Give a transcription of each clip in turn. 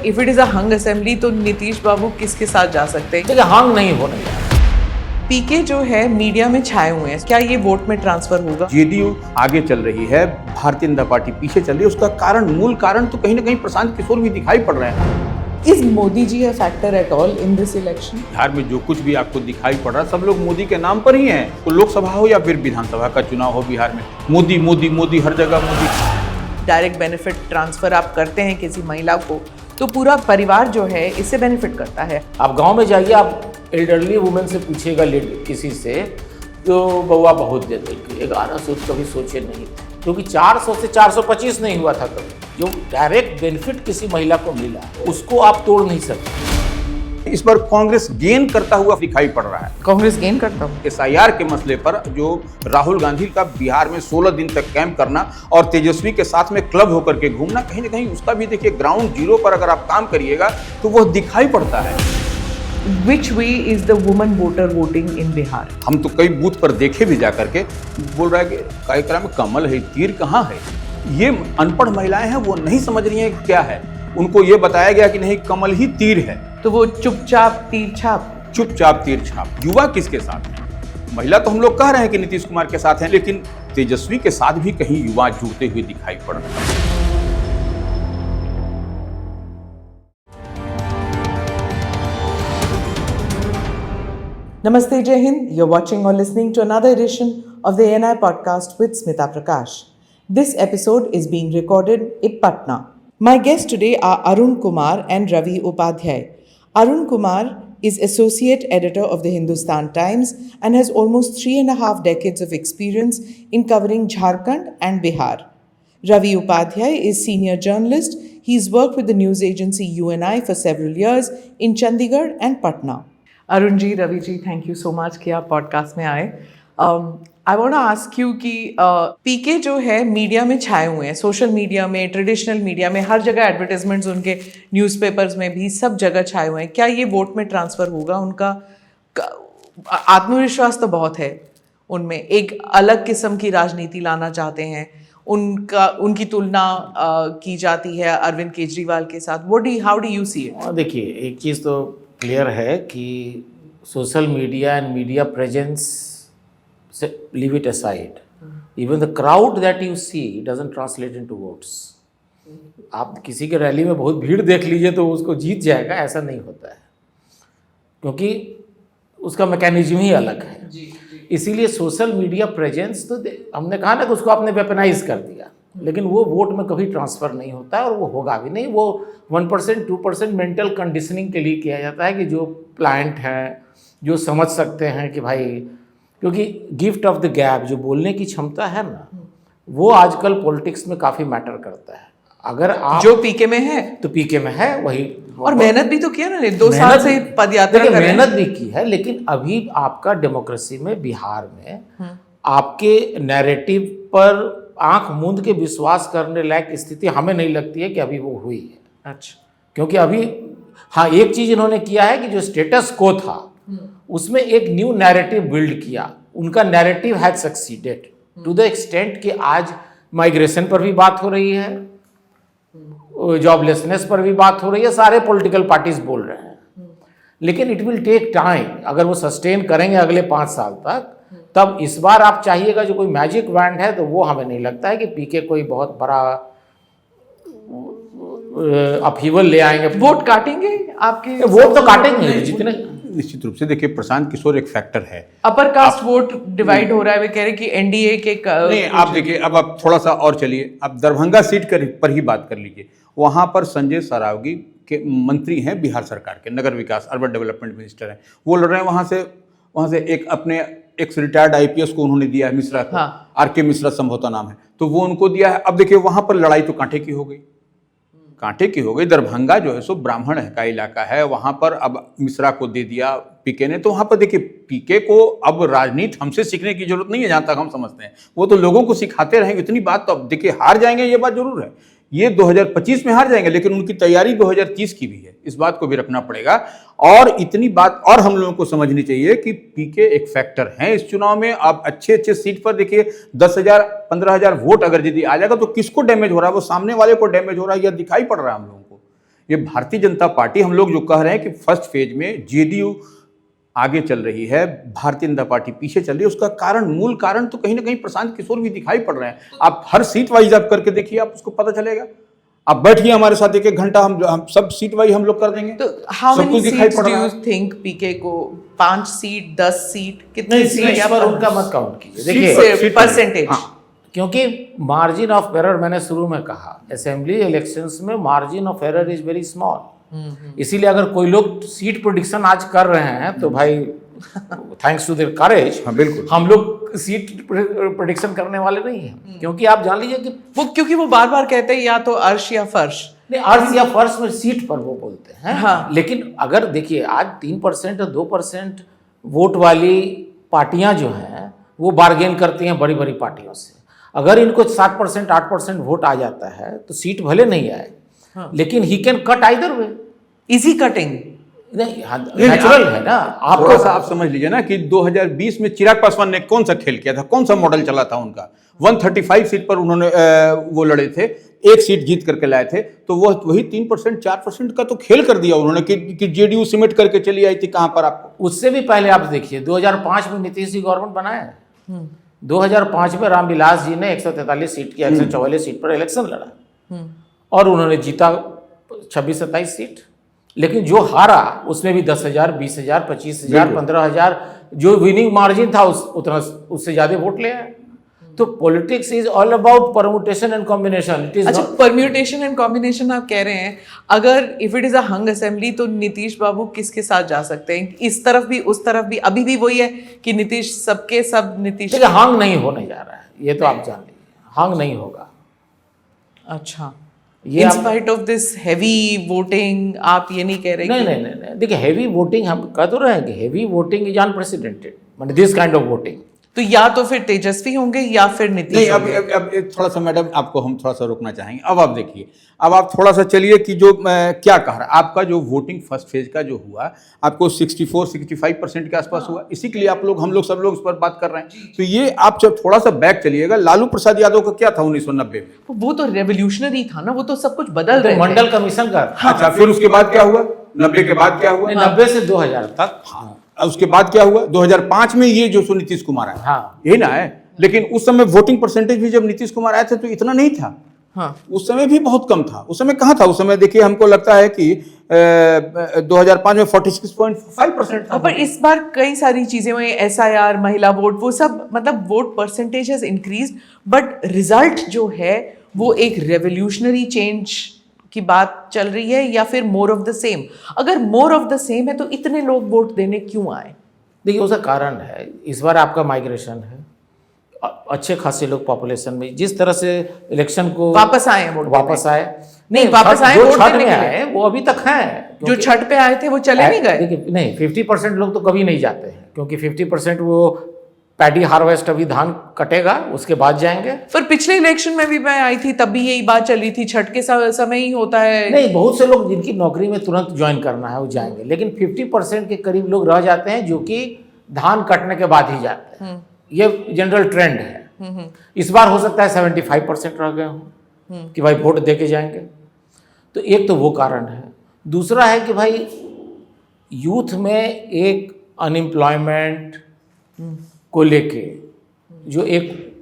If it is a hung assembly तो नीतीश बाबू किसके साथ जा सकते हैं? देखिए हंग नहीं होने वाला। पीके जो है मीडिया में छाए हुए हैं, क्या ये वोट में ट्रांसफर होगा? जेडीयू आगे चल रही है, भारतीय जनता पार्टी पीछे चल रही है। उसका कारण, मूल कारण तो कहीं ना कहीं प्रशांत किशोर भी दिखाई पड़ रहे हैं। Is Modi ji a factor at all in this election? Bihar में जो कुछ भी आपको दिखाई पड़ रहा है, सब लोग मोदी के नाम पर ही हैं। तो लोकसभा हो या फिर विधानसभा का चुनाव हो, बिहार में मोदी मोदी मोदी, हर जगह मोदी। डायरेक्ट बेनिफिट ट्रांसफर आप करते हैं किसी महिला को तो पूरा परिवार जो है इससे बेनिफिट करता है। आप गांव में जाइए, आप एल्डरली वुमेन से पूछिएगा किसी से, जो बउआ बहुत दे देगी, 1100 कभी सोचे नहीं, क्योंकि 400 से 425 नहीं हुआ था कभी। जो डायरेक्ट बेनिफिट किसी महिला को मिला उसको आप तोड़ नहीं सकते। इस बार कांग्रेस गेन करता हुआ दिखाई पड़ रहा है। कांग्रेस गेन करता हूँ। SIR के मसले पर जो राहुल गांधी का बिहार में 16 दिन तक कैंप करना और तेजस्वी के साथ में क्लब होकर के घूमना, कहीं ना कहीं उसका भी देखिए ग्राउंड जीरो पर अगर आप काम करिएगा तो वो दिखाई पड़ता है। Which way is the woman voter voting in Bihar? हम तो कई बूथ पर देखे भी जाकर के, बोल रहा है कि कार्यक्रम में कमल है, तीर कहाँ है। ये अनपढ़ महिलाएं हैं, वो नहीं समझ रही हैं क्या है। उनको ये बताया गया कि नहीं, कमल ही तीर है, तो वो चुपचाप तीर छाप। चुपचाप तीर छाप। युवा किसके साथ है? महिला तो हम लोग कह रहे हैं कि नीतीश कुमार के साथ हैं, लेकिन तेजस्वी के साथ भी कहीं युवा जुड़ते हुए दिखाई पड़ रहे हैं। Namaste, Jai Hind. You're watching or listening to another edition of the ANI podcast with Smita Prakash. This episode is being recorded in Patna. My guests today are Arun Kumar and Ravi Upadhyay. Arun Kumar is Associate Editor of the Hindustan Times and has almost 3.5 decades of experience in covering Jharkhand and Bihar. Ravi Upadhyay is Senior Journalist. He's worked with the news agency UNI for several years in Chandigarh and Patna. Arun ji, Ravi ji, thank you so much कि आप podcast में आए। I want to ask you कि PK जो है media में छाए हुए हैं, सोशल मीडिया में, ट्रेडिशनल मीडिया में, हर जगह एडवर्टाइजमेंट्स उनके न्यूज़पेपर्स में भी सब जगह छाए हुए हैं। क्या ये वोट में ट्रांसफ़र होगा? उनका आत्मविश्वास तो बहुत है उनमें, एक अलग किस्म की राजनीति लाना चाहते हैं, उनकी तुलना की जाती है अरविंद केजरीवाल के साथ। How do you see it? देखिए, एक चीज़ तो क्लियर है कि social media and media presence से leave it aside, even the crowd that you see doesn't translate into votes. आप किसी के रैली में बहुत भीड़ देख लीजिए तो उसको जीत जाएगा, ऐसा नहीं होता है, क्योंकि उसका मैकेनिज्म ही अलग है। इसीलिए सोशल मीडिया प्रेजेंस तो हमने कहा ना कि उसको आपने वेपनाइज कर दिया, लेकिन वो वोट में कभी ट्रांसफ़र नहीं होता है और वो होगा भी नहीं। वो 1% 2% मेंटल कंडीशनिंग के लिए किया जाता है कि जो प्लांट हैं, जो समझ सकते हैं कि भाई, क्योंकि गिफ्ट ऑफ द गैप, जो बोलने की क्षमता है ना, वो आजकल पॉलिटिक्स में काफ़ी मैटर करता है। अगर आप जो पीके में है तो पीके में है वही, और मेहनत भी तो किया ना, 2 साल से पदयात्रा कर रहे हैं। मेहनत भी की है, लेकिन अभी आपका डेमोक्रेसी में, बिहार में आपके नैरेटिव पर आंख मूंद के विश्वास करने लायक स्थिति हमें नहीं लगती है कि अभी वो हुई है। अच्छा, क्योंकि अभी हाँ, एक चीज इन्होंने किया है कि जो स्टेटस को था उसमें एक न्यू नैरेटिव बिल्ड किया। उनका narrative has succeeded to the extent कि आज माइग्रेशन पर भी बात हो रही है, जॉबलेसनेस पर भी बात हो रही है, सारे पॉलिटिकल पार्टीज बोल रहे हैं। लेकिन इट विल टेक टाइम, अगर वो सस्टेन करेंगे अगले 5 साल तक, तब इस बार आप चाहिएगा जो कोई मैजिक वैंड है, तो वो हमें नहीं लगता है कि पीके कोई बहुत बड़ा अपहीवल ले आएंगे। वोट काटेंगे आपके? वोट तो काटेंगे जितने। निश्चित रूप से देखिए, प्रशांत किशोर एक फैक्टर है। अपर कास्ट वोट डिवाइड हो रहा है, वे कह रहे कि एनडीए के नहीं, आप देखिए, अब आप थोड़ा सा और चलिए, आप दरभंगा सीट पर ही बात कर लीजिए। वहां पर संजय सरावगी के मंत्री हैं बिहार सरकार के, नगर विकास अर्बन डेवलपमेंट मिनिस्टर हैं, वो लड़ रहे हैं। वहां से एक अपने एक्स रिटायर्ड IPS को उन्होंने दिया है, मिश्रा को। हाँ। RK मिश्रा संभवतः नाम है, तो वो उनको दिया है। अब देखिए, वहां पर लड़ाई तो कांटे की हो गई, कांटे की हो गई। दरभंगा जो है सो ब्राह्मण का इलाका है, वहां पर अब मिश्रा को दे दिया पीके ने। तो वहां पर देखिए, पीके को अब राजनीति हमसे सीखने की जरूरत नहीं है, जहां तक हम समझते हैं। वो तो लोगों को सिखाते रहेंगे। इतनी बात तो अब देखिए, हार जाएंगे ये बात जरूर है, ये 2025 में हार जाएंगे, लेकिन उनकी तैयारी 2030 की भी है, इस बात को भी रखना पड़ेगा। और इतनी बात और हम लोगों को समझनी चाहिए कि पीके एक फैक्टर है इस चुनाव में। आप अच्छे सीट पर देखिए, 10,000 15,000 वोट अगर यदि आ जाएगा तो किसको डैमेज हो रहा है? वो सामने वाले को डैमेज हो रहा है, यह दिखाई पड़ रहा है हम लोगों को। ये भारतीय जनता पार्टी, हम लोग जो कह रहे हैं कि फर्स्ट फेज में जेडीयू आगे चल रही है, भारतीय जनता पार्टी पीछे चल रही है, उसका कारण, मूल कारण तो कहीं ना कहीं प्रशांत किशोर भी दिखाई पड़ रहे हैं। आप हर सीट वाइज आप करके देखिए, आप उसको पता चलेगा। आप बैठिए हमारे साथ 1-1 घंटा, हम सब सीट वाइज हम लोग कर देंगे। तो हाउ सब मेनी कुछ दिखाई सीट्स पड़ डू रहा यू है। थिंक पीके को? 5 सीट, 10 सीट, कितनी नहीं, सीट इस पर उनका मत काउंट कीजिए। सीट देखिए, सीट परसेंटेज, हाँ। क्योंकि मार्जिन ऑफ एरर, मैंने शुरू में कहा, असेंबली इलेक्शंस में margin of error is very small. इसीलिए अगर कोई लोग सीट प्रेडिक्शन आज कर रहे हैं तो भाई थैंक्स टू देयर करेज, हाँ, बिल्कुल। हम लोग सीट प्रेडिक्शन करने वाले नहीं हैं। क्योंकि आप जान लीजिए कि क्योंकि वो बार बार कहते हैं या तो अर्श या फर्श। नहीं, अर्थ या फर्श में सीट पर वो बोलते हैं। हाँ। लेकिन अगर देखिए, आज 3% और 2% वोट वाली पार्टियां जो हैं वो बार्गेन करती हैं बड़ी बड़ी पार्टियों से। अगर इनको 7%, 8% वोट आ जाता है तो सीट भले नहीं आए, लेकिन he can cut either way. Easy cutting नहीं, नेचुरल है ना। थोड़ा सा आप समझ लीजिए ना कि 2020 में चिराग पासवान ने कौन सा खेल किया था, कौन सा मॉडल चला था उनका। 135 सीट पर उन्होंने वो लड़े थे, 1 सीट जीत करके लाए थे, तो वो वही 3%, 4% का तो खेल कर दिया उन्होंने कि जेडीयू सिमट करके चली आई थी कहां पर। आपको उससे भी पहले आप देखिए, 2005 में नीतीश जी गवर्नमेंट बनाया है। 2005 में रामविलास जी ने 143 सीट की 144 सीट पर इलेक्शन लड़ा और उन्होंने जीता 26-27 सीट। लेकिन जो हारा उसमें भी 10,000, 20,000, 25,000, 15,000 जो विनिंग मार्जिन था उतना, उससे ज्यादा वोट ले आए। तो politics is all about permutation and combination. It is अच्छा, परम्यूटेशन एंड कॉम्बिनेशन आप कह रहे हैं। अगर if it is a hung assembly तो नीतीश बाबू किसके साथ जा सकते हैं? इस तरफ भी उस तरफ भी, अभी भी वही है कि नीतीश सबके सब नीतीश। देखिए, हंग नहीं होने जा रहा है, ये तो आप जान लीजिए, हंग नहीं होगा। अच्छा, ये इन आप- spite of this heavy voting आप ये नहीं कह रहे नहीं कि नहीं नहीं नहीं, देखिए, हैवी वोटिंग हम कह तो रहे हैं कि हैवी वोटिंग इज अनप्रेसिडेंटेड, मतलब दिस काइंड ऑफ वोटिंग। तो या तो फिर तेजस्वी होंगे या फिर नीतीश नहीं, होंगे। अब एक थोड़ा सा मैडम आपको हम थोड़ा सा रोकना चाहेंगे। अब आप देखिए, अब आप थोड़ा सा चलिए कि जो क्या कह रहा है आपका जो वोटिंग फर्स्ट फेज का जो हुआ, आपको 64-65% के आसपास हुआ। इसी के लिए आप लोग, हम लोग सब लोग इस पर बात कर रहे हैं। तो ये आप जब थोड़ा सा बैक चलिएगा, लालू प्रसाद यादव का क्या था 1990 में? वो तो रेवोल्यूशनरी था ना, वो तो सब कुछ बदल रहे थे। मंडल कमिशन का अच्छा, फिर उसके बाद क्या हुआ? 90 के बाद क्या हुआ? 90 से 2000 तक। उसके बाद क्या हुआ? 2005 में ये जो नीतीश कुमार आया, हाँ। यही ना है। लेकिन उस समय वोटिंग परसेंटेज भी जब नीतीश कुमार आए थे तो इतना नहीं था। हाँ, उस समय भी बहुत कम था। उस समय कहाँ था? उस समय देखिए, हमको लगता है कि 2005 में 46.5% था। पर इस बार कई सारी चीजें हुई, SIR, महिला वोट, वो सब, मतलब vote percentage has increase, but result जो है वो एक रेवोल्यूशनरी चेंज की बात चल रही है या फिर मोर ऑफ द सेम? अगर मोर ऑफ द सेम है तो इतने लोग वोट देने क्यों आए? देखिए, उसका कारण है, इस बार आपका माइग्रेशन है, अच्छे खासे लोग पॉपुलेशन में जिस तरह से इलेक्शन को वापस आए हैं वोट वापस देने। आए। नहीं, वापस आए जो वोट छठ देने में के लिए। आए वो अभी तक हैं। जो क्योंकि- छठ पे आए थे वो चले नहीं गए। देखिए, नहीं, 50% लोग तो कभी नहीं जाते हैं, क्योंकि 50% वो पैडी हार्वेस्ट, अभी धान कटेगा उसके बाद जाएंगे। पर पिछले इलेक्शन में भी मैं आई थी, तब भी यही बात चली थी, छठ के समय ही होता है। नहीं, बहुत से लोग जिनकी नौकरी में तुरंत ज्वाइन करना है वो जाएंगे, लेकिन 50% के करीब लोग रह जाते हैं जो कि धान कटने के बाद ही जाते हैं। ये जनरल ट्रेंड है। इस बार हो सकता है 75% रह गए हों कि भाई वोट दे के जाएंगे। तो एक तो वो कारण है। दूसरा है कि भाई यूथ में एक अनएम्प्लॉयमेंट को लेके जो एक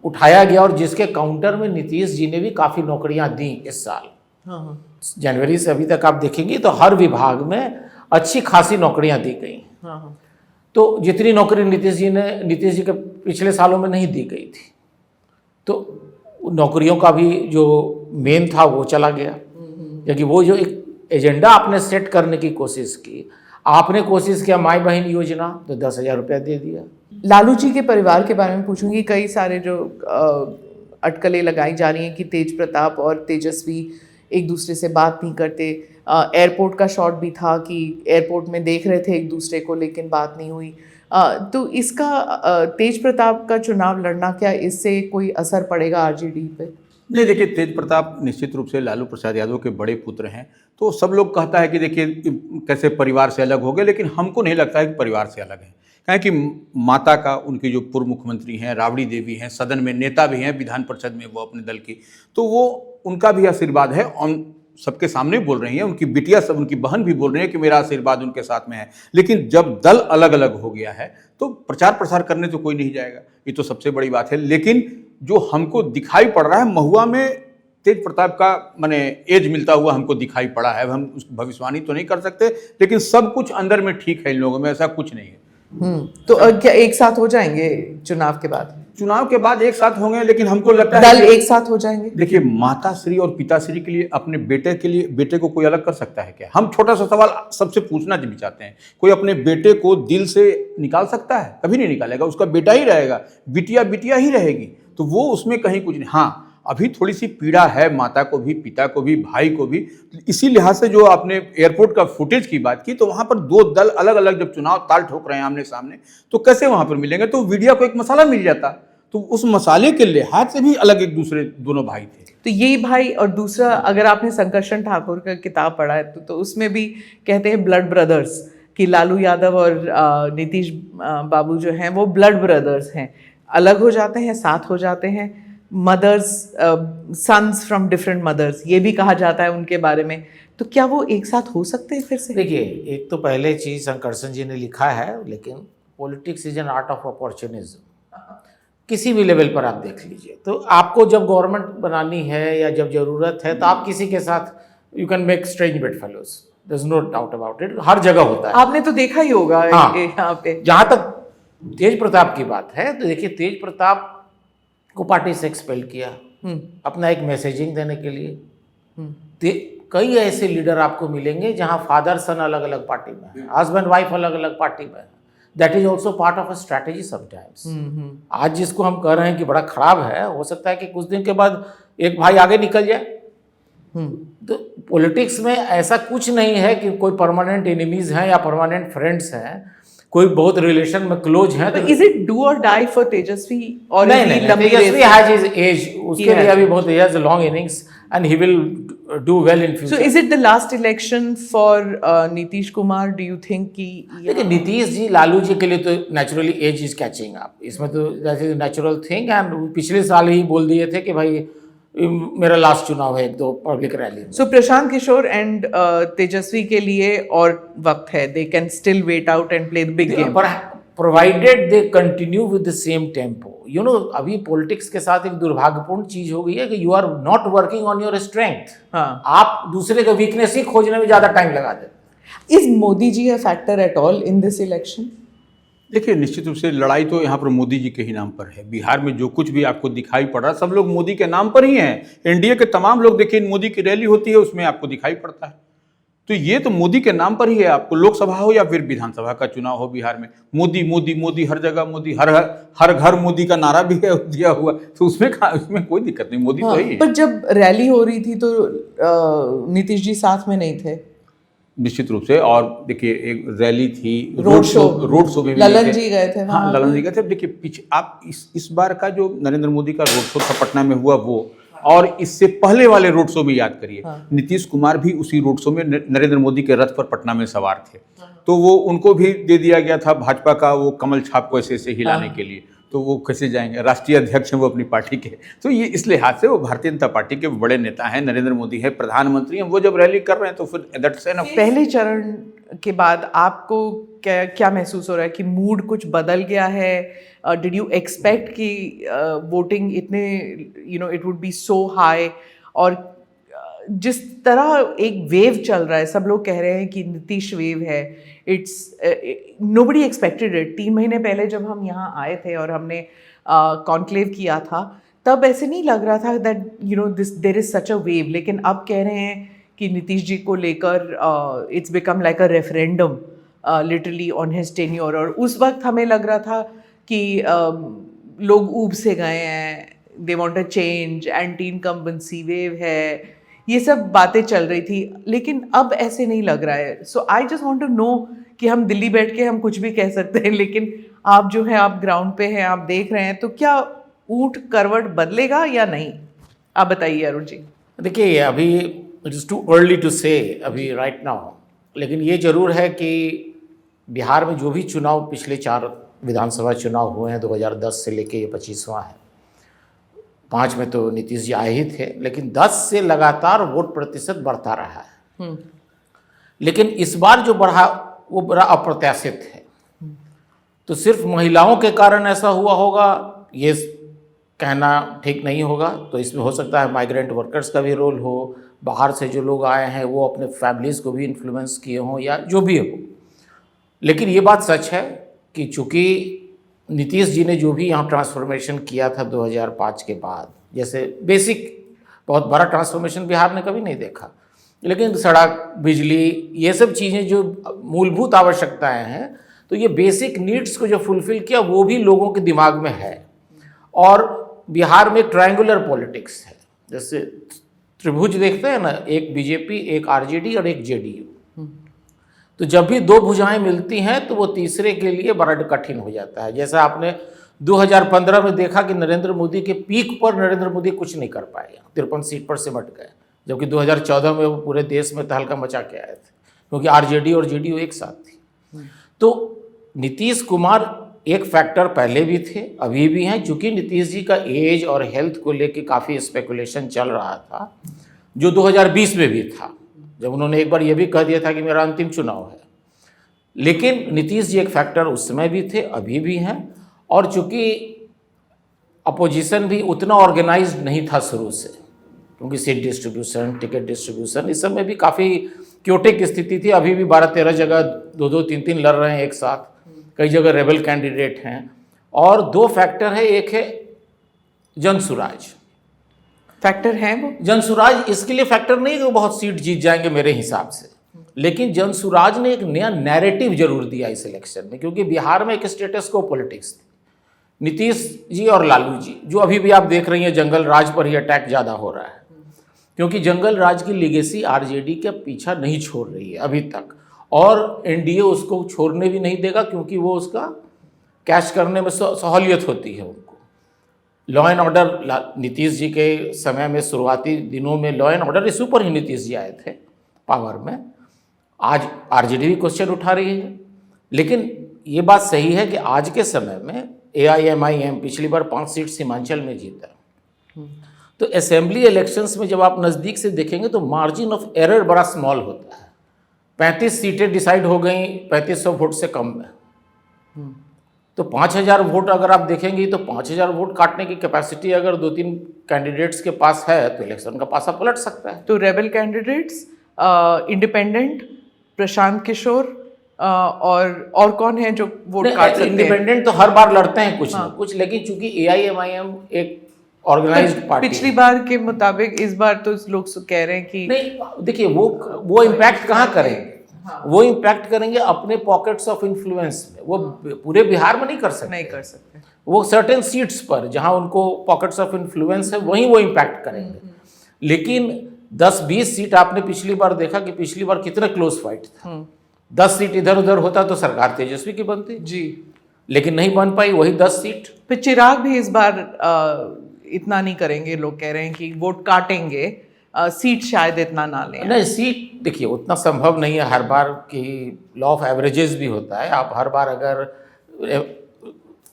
उठाया गया और जिसके काउंटर में नीतीश जी ने भी काफ़ी नौकरियां दी इस साल। जनवरी से अभी तक आप देखेंगे तो हर विभाग में अच्छी खासी नौकरियां दी गई। तो जितनी नौकरी नीतीश जी के पिछले सालों में नहीं दी गई थी, तो नौकरियों का भी जो मेन था वो चला गया। क्योंकि वो जो एक एजेंडा आपने सेट करने की कोशिश की, आपने कोशिश किया माई बहन योजना, तो 10,000 रुपया दे दिया। लालू जी के परिवार के बारे में पूछूंगी। कई सारे जो अटकलें लगाई जा रही हैं कि तेज प्रताप और तेजस्वी एक दूसरे से बात नहीं करते। एयरपोर्ट का शॉट भी था कि एयरपोर्ट में देख रहे थे एक दूसरे को लेकिन बात नहीं हुई। तो इसका तेज प्रताप का चुनाव लड़ना, क्या इससे कोई असर पड़ेगा आरजेडी पे? नहीं, देखिए, तेज प्रताप निश्चित रूप से लालू प्रसाद यादव के बड़े पुत्र हैं। तो सब लोग कहता है कि देखिए कैसे परिवार से अलग हो गए, लेकिन हमको नहीं लगता है कि परिवार से अलग है। कहें कि माता का, उनकी जो पूर्व मुख्यमंत्री हैं राबड़ी देवी हैं, सदन में नेता भी हैं, विधान परिषद में वो अपने दल की, तो वो उनका भी आशीर्वाद है सबके सामने बोल रही हैं, उनकी बिटिया सब, उनकी बहन भी बोल रही है कि मेरा आशीर्वाद उनके साथ में है। लेकिन जब दल अलग अलग हो गया है तो प्रचार प्रसार करने तो कोई नहीं जाएगा, ये तो सबसे बड़ी बात है। लेकिन जो हमको दिखाई पड़ रहा है महुआ में तेज प्रताप का माने एज मिलता हुआ हमको दिखाई पड़ा है। हम उस भविष्यवाणी तो नहीं कर सकते, लेकिन सब कुछ अंदर में ठीक है इन लोगों में, ऐसा कुछ नहीं है। तो क्या एक साथ हो जाएंगे चुनाव के बाद? चुनाव के बाद एक साथ होंगे, लेकिन हमको लगता है दल एक साथ हो जाएंगे। देखिए, माताश्री और पिताश्री के लिए अपने बेटे के लिए, बेटे को कोई अलग कर सकता है क्या? हम छोटा सा सवाल सबसे पूछना भी चाहते हैं, कोई अपने बेटे को दिल से निकाल सकता है? कभी नहीं निकालेगा, उसका बेटा ही रहेगा, बिटिया बिटिया ही रहेगी, तो वो उसमें कहीं कुछ नहीं। हाँ, अभी थोड़ी सी पीड़ा है माता को भी, पिता को भी, भाई को भी। इसी लिहाज से जो आपने एयरपोर्ट का फुटेज की बात की, तो वहां पर दो दल अलग अलग जब चुनाव ताल ठोक रहे हैं आमने सामने, तो कैसे वहां पर मिलेंगे? तो मीडिया को एक मसाला मिल जाता, तो उस मसाले के लिहाज से भी अलग एक दूसरे दोनों भाई थे। तो यही भाई, और दूसरा अगर आपने संकर्षण ठाकुर का किताब पढ़ा है तो उसमें भी कहते हैं ब्लड ब्रदर्स, कि लालू यादव और नीतीश बाबू जो हैं वो ब्लड ब्रदर्स हैं, अलग हो जाते हैं, साथ हो जाते हैं, mothers sons from different mothers, ये भी कहा जाता है उनके बारे में। तो क्या वो एक साथ हो सकते हैं फिर से? देखिए, एक तो पहले चीज शंकरसन जी ने लिखा है, लेकिन politics is an art of opportunism. किसी भी लेवल पर आप देख लीजिए, तो आपको जब गवर्नमेंट बनानी है या जब जरूरत है तो आप किसी के साथ you can make strange bedfellows, there is no doubt about it, हर जगह होता है। आपने तो देखा ही होगा। हाँ, यहाँ पे जहाँ तक तेज प्रताप की बात है, तो देखिए तेज प्रताप को पार्टी से एक्सपेल किया अपना एक मैसेजिंग देने के लिए। कई ऐसे लीडर आपको मिलेंगे जहां फादर सन अलग अलग पार्टी में है, हस्बैंड वाइफ अलग अलग पार्टी में है। That is also part of a strategy sometimes. आज जिसको हम कह रहे हैं कि बड़ा खराब है, हो सकता है कि कुछ दिन के बाद एक भाई आगे निकल जाए। तो पॉलिटिक्स में ऐसा कुछ नहीं है कि कोई परमानेंट एनिमीज हैं या परमानेंट फ्रेंड्स हैं, कोई बहुत रिलेशन में क्लोज हैं। तो इज इट डू और डाई फॉर तेजस्वी? और नहीं, तेजस्वी हैज हिज एज, उसके लिए अभी बहुत, he has a long innings and he will do well in future. So is it the last election for Nitish Kumar? Do you think कि देखिए, नीतीश जी, लालू जी के लिए तो naturally age is catching up, इसमें तो that is natural thing. And पिछले साल ही बोल दिए थे कि भाई मेरा लास्ट चुनाव है, एक दो public rally. So Prashant Kishor and Tejashwi के लिए और वक्त है, they can still wait out and play the big game, provided they continue with the same tempo. You know, अभी पॉलिटिक्स के साथ एक दुर्भाग्यपूर्ण चीज हो गई है कि you are not working on your strength. हाँ, आप दूसरे का वीकनेस ही खोजने में ज्यादा टाइम लगा देते। Is Modi ji a factor at all in this election? देखिए, निश्चित रूप से लड़ाई तो यहाँ पर मोदी जी के ही नाम पर है। बिहार में जो कुछ भी आपको दिखाई पड़ रहा है, सब लोग मोदी के नाम पर ही हैं। एनडीए के तमाम लोग देखिए, मोदी की रैली होती है उसमें आपको दिखाई पड़ता है। तो ये तो मोदी के नाम पर ही है। आपको लोकसभा हो या फिर विधानसभा का चुनाव हो, बिहार में मोदी मोदी मोदी, हर जगह मोदी, हर घर मोदी का नारा भी है दिया हुआ, तो उसमें कोई दिक्कत नहीं, मोदी तो ही है। पर जब रैली हो रही थी तो नीतीश जी साथ में नहीं थे? निश्चित रूप से। और देखिए, एक रैली थी, रोड शो भी ललन जी गए थे। हाँ, ललन जी गए थे। देखिए, पीछे आप इस बार का जो नरेंद्र मोदी का रोड शो था पटना में हुआ, वो और इससे पहले वाले रोड शो में याद करिए, नीतीश कुमार भी उसी रोड शो में नरेंद्र मोदी के रथ पर पटना में सवार थे। तो वो उनको भी दे दिया गया था भाजपा का वो कमल छाप को ऐसे ऐसे हिलाने के लिए, तो वो कैसे जाएंगे? राष्ट्रीय अध्यक्ष हैं वो अपनी पार्टी के। तो ये इस लिहाज से वो भारतीय जनता पार्टी के बड़े नेता हैं, नरेंद्र मोदी है, प्रधानमंत्री हैं, वो जब रैली कर रहे हैं तो फिर दैट्स एनफ। पहले चरण के बाद आपको क्या महसूस हो रहा है कि मूड कुछ बदल गया है? डिड यू एक्सपेक्ट कि वोटिंग इतने it would be so high? और जिस तरह एक वेव चल रहा है, सब लोग कह रहे हैं कि नीतीश वेव है, इट्स नोबडी एक्सपेक्टेड इट। 3 महीने पहले जब हम यहाँ आए थे और हमने कॉन्क्लेव किया था, तब ऐसे नहीं लग रहा था that this there is such a wave. लेकिन अब कह रहे हैं कि नीतीश जी को लेकर it's become like a referendum literally on his tenure. और उस वक्त हमें लग रहा था कि लोग ऊब से गए हैं, they want a change, anti incumbency wave है, ये सब बातें चल रही थी। लेकिन अब ऐसे नहीं लग रहा है। So I just want to know कि हम दिल्ली बैठ के हम कुछ भी कह सकते हैं, लेकिन आप जो है, आप ग्राउंड पे हैं, आप देख रहे हैं, तो क्या ऊंट करवट बदलेगा या नहीं? आप बताइए अरुण जी। देखिए, अभी it is too early to say अभी राइट नाउ, लेकिन ये जरूर है कि बिहार में जो भी चुनाव पिछले 4 विधानसभा चुनाव हुए हैं 2010 से लेके ये 25वां है, 5 में तो नीतीश जी आए ही थे, लेकिन 10 से लगातार वोट प्रतिशत बढ़ता रहा है। लेकिन इस बार जो बढ़ा वो बड़ा अप्रत्याशित है। तो सिर्फ महिलाओं के कारण ऐसा हुआ होगा ये कहना ठीक नहीं होगा। तो इसमें हो सकता है माइग्रेंट वर्कर्स का भी रोल हो, बाहर से जो लोग आए हैं वो अपने फैमिलीज़ को भी इन्फ्लुएंस किए हों या जो भी हो। लेकिन ये बात सच है कि चूँकि नीतीश जी ने जो भी यहाँ ट्रांसफॉर्मेशन किया था 2005 के बाद, जैसे बेसिक बहुत बड़ा ट्रांसफॉर्मेशन बिहार ने कभी नहीं देखा, लेकिन सड़क, बिजली, ये सब चीज़ें जो मूलभूत आवश्यकताएं हैं, तो ये बेसिक नीड्स को जो फुलफिल किया वो भी लोगों के दिमाग में है। और बिहार में ट्रायंगुलर पॉलिटिक्स है, जैसे त्रिभुज देखते हैं ना, एक बीजेपी, एक आरजेडी और एक जेडीयू। तो जब भी दो भुजाएं मिलती हैं तो वो तीसरे के लिए बड़ा कठिन हो जाता है। जैसा आपने 2015 में देखा कि नरेंद्र मोदी के पीक पर नरेंद्र मोदी कुछ नहीं कर पाए, 53 सीट पर सिमट गए, जबकि 2014 में वो पूरे देश में तहलका मचा के आए थे, क्योंकि आरजेडी और जेडीयू एक साथ थी। तो नीतीश कुमार एक फैक्टर पहले भी थे, अभी भी हैं, चूँकि नीतीश जी का एज और हेल्थ को लेके काफ़ी स्पेकुलेशन चल रहा था, जो 2020 में भी था, जब उन्होंने एक बार ये भी कह दिया था कि मेरा अंतिम चुनाव है। लेकिन नीतीश जी एक फैक्टर उस समय भी थे, अभी भी हैं। और चूँकि अपोजिशन भी उतना ऑर्गेनाइज्ड नहीं था शुरू से, क्योंकि सीट डिस्ट्रीब्यूशन, टिकट डिस्ट्रीब्यूशन, इस सब में भी काफ़ी क्योटिक स्थिति थी। अभी भी 12-13 जगह 2-2, 3-3 लड़ रहे हैं एक साथ, कई जगह रेबल कैंडिडेट हैं। और दो फैक्टर है, एक है जनसुराज। फैक्टर है वो जनसुराज इसके लिए फैक्टर नहीं कि वो बहुत सीट जीत जाएंगे मेरे हिसाब से, लेकिन जनसुराज ने एक नया नैरेटिव जरूर दिया इस इलेक्शन में, क्योंकि बिहार में एक स्टेटस को पॉलिटिक्स थी। नीतीश जी और लालू जी, जो अभी भी आप देख रही हैं जंगल राज पर ही अटैक ज़्यादा हो रहा है, क्योंकि जंगल राज की लीगेसी आरजेडी का पीछा नहीं छोड़ रही है अभी तक, और एनडीए उसको छोड़ने भी नहीं देगा, क्योंकि वो उसका कैश करने में सहूलियत होती है उनको। Law and order Nitish ji के समय में, शुरुआती दिनों में लॉ एंड ऑर्डर इशू पर ही नीतीश जी आए थे पावर में। आज आरजेडी भी क्वेश्चन उठा रही है, लेकिन ये बात सही है कि आज के समय में AIMIM पिछली बार 5 सीट सीमांचल में जीता। तो असेंबली इलेक्शंस में जब आप नज़दीक से देखेंगे तो मार्जिन ऑफ एरर बड़ा स्मॉल होता है। 35 सीटें डिसाइड हो गई 3500 वोट से कम में। तो 5000 वोट अगर आप देखेंगे तो 5000 वोट काटने की कैपेसिटी अगर 2-3 कैंडिडेट्स के पास है तो इलेक्शन का पासा पलट सकता है। तो rebel candidates, independent, Prashant Kishor और कौन है जो वोट काट सकते हैं? इंडिपेंडेंट तो हर बार लड़ते हैं कुछ ना कुछ, लेकिन चूंकि AIMIM एक ऑर्गेनाइज्ड पार्टी, पिछली बार के मुताबिक इस बार तो लोग कह रहे हैं कि नहीं, देखिए वो इम्पैक्ट कहाँ करेंगे? वो इम्पैक्ट करेंगे अपने पॉकेट्स ऑफ इन्फ्लुएंस में। वो पूरे बिहार में नहीं कर सकते, वो सर्टेन सीट्स पर जहां उनको पॉकेट्स ऑफ इन्फ्लुएंस है वहीं वो इम्पैक्ट करेंगे। लेकिन 10-20 सीट आपने पिछली बार देखा कि पिछली बार कितना क्लोज फाइट था। 10 सीट इधर उधर होता तो सरकार तेजस्वी की बनती जी, लेकिन नहीं बन पाई, वही 10 सीट। फिर चिराग भी इस बार इतना नहीं करेंगे, लोग कह रहे हैं कि वोट काटेंगे, सीट शायद इतना ना लें। नहीं, सीट देखिए उतना संभव नहीं है हर बार, की लॉ ऑफ एवरेजेस भी होता है। आप हर बार अगर